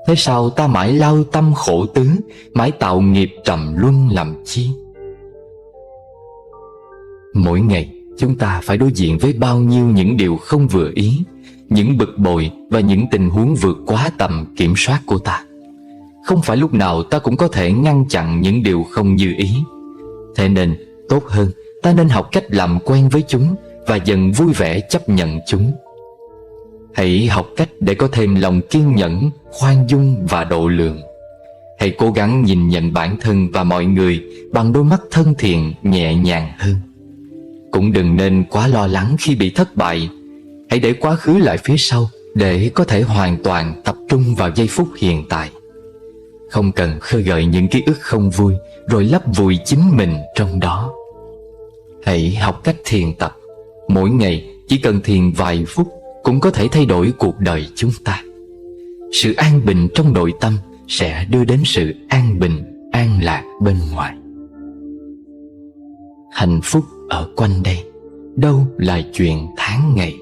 Speaker 1: Thế sao ta mãi lao tâm khổ tứ, mãi tạo nghiệp trầm luân làm chi? Mỗi ngày chúng ta phải đối diện với bao nhiêu những điều không vừa ý, những bực bội và những tình huống vượt quá tầm kiểm soát của ta. Không phải lúc nào ta cũng có thể ngăn chặn những điều không như ý. Thế nên tốt hơn ta nên học cách làm quen với chúng và dần vui vẻ chấp nhận chúng. Hãy học cách để có thêm lòng kiên nhẫn, khoan dung và độ lượng. Hãy cố gắng nhìn nhận bản thân và mọi người bằng đôi mắt thân thiện, nhẹ nhàng hơn. Cũng đừng nên quá lo lắng khi bị thất bại. Hãy để quá khứ lại phía sau để có thể hoàn toàn tập trung vào giây phút hiện tại. Không cần khơi gợi những ký ức không vui rồi lấp vùi chính mình trong đó. Hãy học cách thiền tập. Mỗi ngày chỉ cần thiền vài phút cũng có thể thay đổi cuộc đời chúng ta. Sự an bình trong nội tâm sẽ đưa đến sự an bình, an lạc bên ngoài. Hạnh phúc ở quanh đây, đâu là chuyện tháng ngày.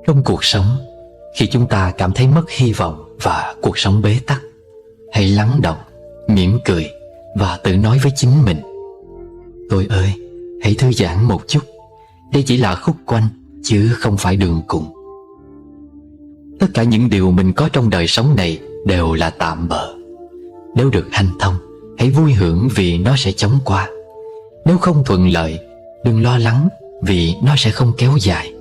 Speaker 1: Trong cuộc sống, khi chúng ta cảm thấy mất hy vọng và cuộc sống bế tắc, hãy lắng động, mỉm cười và tự nói với chính mình: tôi ơi, hãy thư giãn một chút. Đây chỉ là khúc quanh, chứ không phải đường cùng. Tất cả những điều mình có trong đời sống này đều là tạm bợ. Nếu được hanh thông, hãy vui hưởng vì nó sẽ chóng qua. Nếu không thuận lợi, đừng lo lắng vì nó sẽ không kéo dài.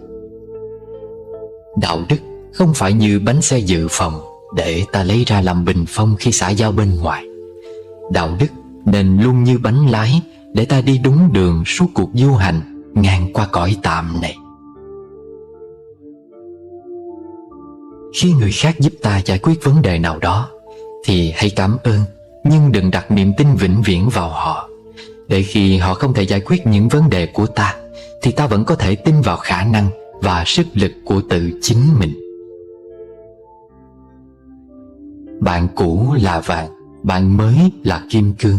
Speaker 1: Đạo đức không phải như bánh xe dự phòng để ta lấy ra làm bình phong khi xã giao bên ngoài. Đạo đức nên luôn như bánh lái để ta đi đúng đường suốt cuộc du hành ngang qua cõi tạm này. Khi người khác giúp ta giải quyết vấn đề nào đó thì hãy cảm ơn, nhưng đừng đặt niềm tin vĩnh viễn vào họ. Để khi họ không thể giải quyết những vấn đề của ta thì ta vẫn có thể tin vào khả năng và sức lực của tự chính mình. Bạn cũ là vàng, bạn mới là kim cương.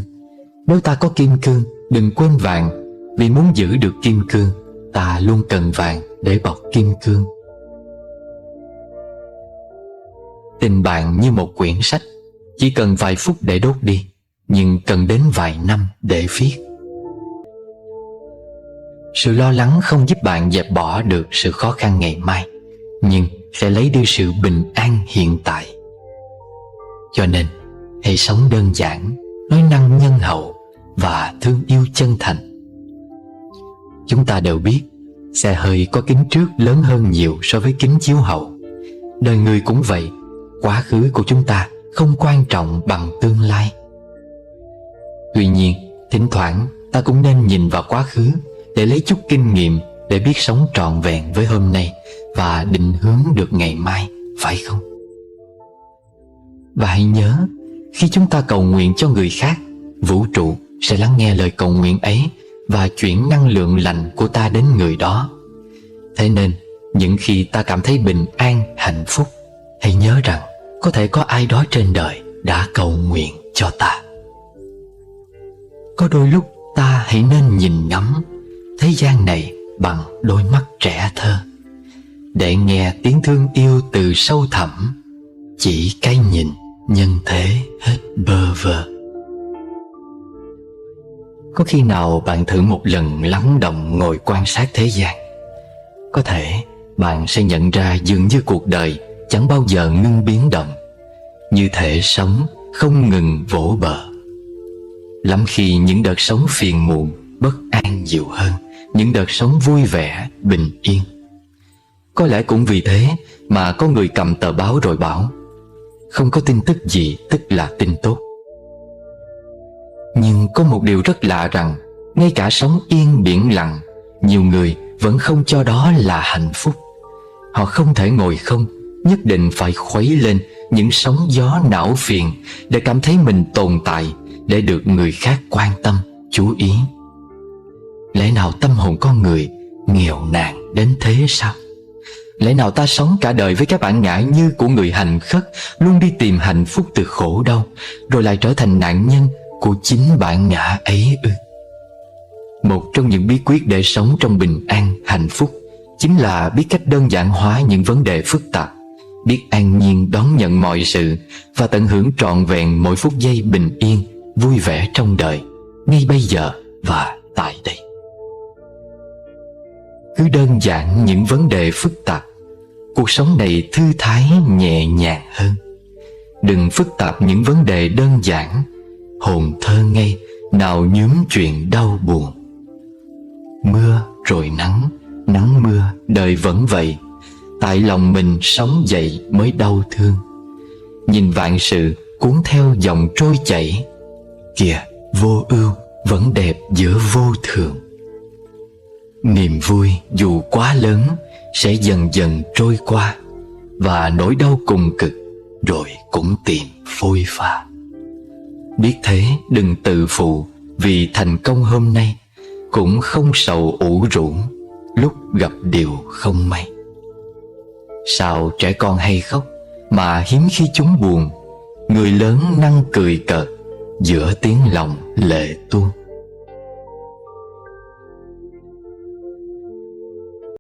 Speaker 1: Nếu ta có kim cương, đừng quên vàng. Vì muốn giữ được kim cương, ta luôn cần vàng để bọc kim cương. Tình bạn như một quyển sách, chỉ cần vài phút để đốt đi, nhưng cần đến vài năm để viết. Sự lo lắng không giúp bạn dẹp bỏ được sự khó khăn ngày mai, nhưng sẽ lấy đi sự bình an hiện tại. Cho nên, hãy sống đơn giản, nói năng nhân hậu và thương yêu chân thành. Chúng ta đều biết, xe hơi có kính trước lớn hơn nhiều so với kính chiếu hậu. Đời người cũng vậy, quá khứ của chúng ta không quan trọng bằng tương lai. Tuy nhiên, thỉnh thoảng ta cũng nên nhìn vào quá khứ để lấy chút kinh nghiệm, để biết sống trọn vẹn với hôm nay và định hướng được ngày mai, phải không? Và hãy nhớ, khi chúng ta cầu nguyện cho người khác, vũ trụ sẽ lắng nghe lời cầu nguyện ấy và chuyển năng lượng lành của ta đến người đó. Thế nên, những khi ta cảm thấy bình an, hạnh phúc, hãy nhớ rằng có thể có ai đó trên đời đã cầu nguyện cho ta. Có đôi lúc ta hãy nên nhìn ngắm thế gian này bằng đôi mắt trẻ thơ, để nghe tiếng thương yêu từ sâu thẳm, chỉ cái nhìn nhân thế hết bơ vơ. Có khi nào bạn thử một lần lắng động ngồi quan sát thế gian, có thể bạn sẽ nhận ra dường như cuộc đời chẳng bao giờ ngưng biến động, như thể sống không ngừng vỗ bờ. Lắm khi những đợt sống phiền muộn, bất an nhiều hơn những đợt sống vui vẻ, bình yên. Có lẽ cũng vì thế mà có người cầm tờ báo rồi bảo không có tin tức gì tức là tin tốt. Nhưng có một điều rất lạ rằng ngay cả sóng yên biển lặng, nhiều người vẫn không cho đó là hạnh phúc. Họ không thể ngồi không, nhất định phải khuấy lên những sóng gió não phiền để cảm thấy mình tồn tại, để được người khác quan tâm, chú ý. Lẽ nào tâm hồn con người nghèo nàn đến thế sao? Lẽ nào ta sống cả đời với cái bản ngã như của người hành khất, luôn đi tìm hạnh phúc từ khổ đau, rồi lại trở thành nạn nhân của chính bản ngã ấy ư? Một trong những bí quyết để sống trong bình an, hạnh phúc chính là biết cách đơn giản hóa những vấn đề phức tạp, biết an nhiên đón nhận mọi sự và tận hưởng trọn vẹn mỗi phút giây bình yên, vui vẻ trong đời, ngay bây giờ và tại đây. Cứ đơn giản những vấn đề phức tạp, cuộc sống này thư thái nhẹ nhàng hơn. Đừng phức tạp những vấn đề đơn giản, hồn thơ ngây nào nhuốm chuyện đau buồn. Mưa rồi nắng, nắng mưa đời vẫn vậy, tại lòng mình sống dậy mới đau thương. Nhìn vạn sự cuốn theo dòng trôi chảy, kìa vô ưu vẫn đẹp giữa vô thường. Niềm vui dù quá lớn sẽ dần dần trôi qua, và nỗi đau cùng cực rồi cũng tìm phôi pha. Biết thế đừng tự phụ vì thành công hôm nay, cũng không sầu ủ rũ lúc gặp điều không may. Sao trẻ con hay khóc mà hiếm khi chúng buồn, người lớn năng cười cợt giữa tiếng lòng lệ tuôn.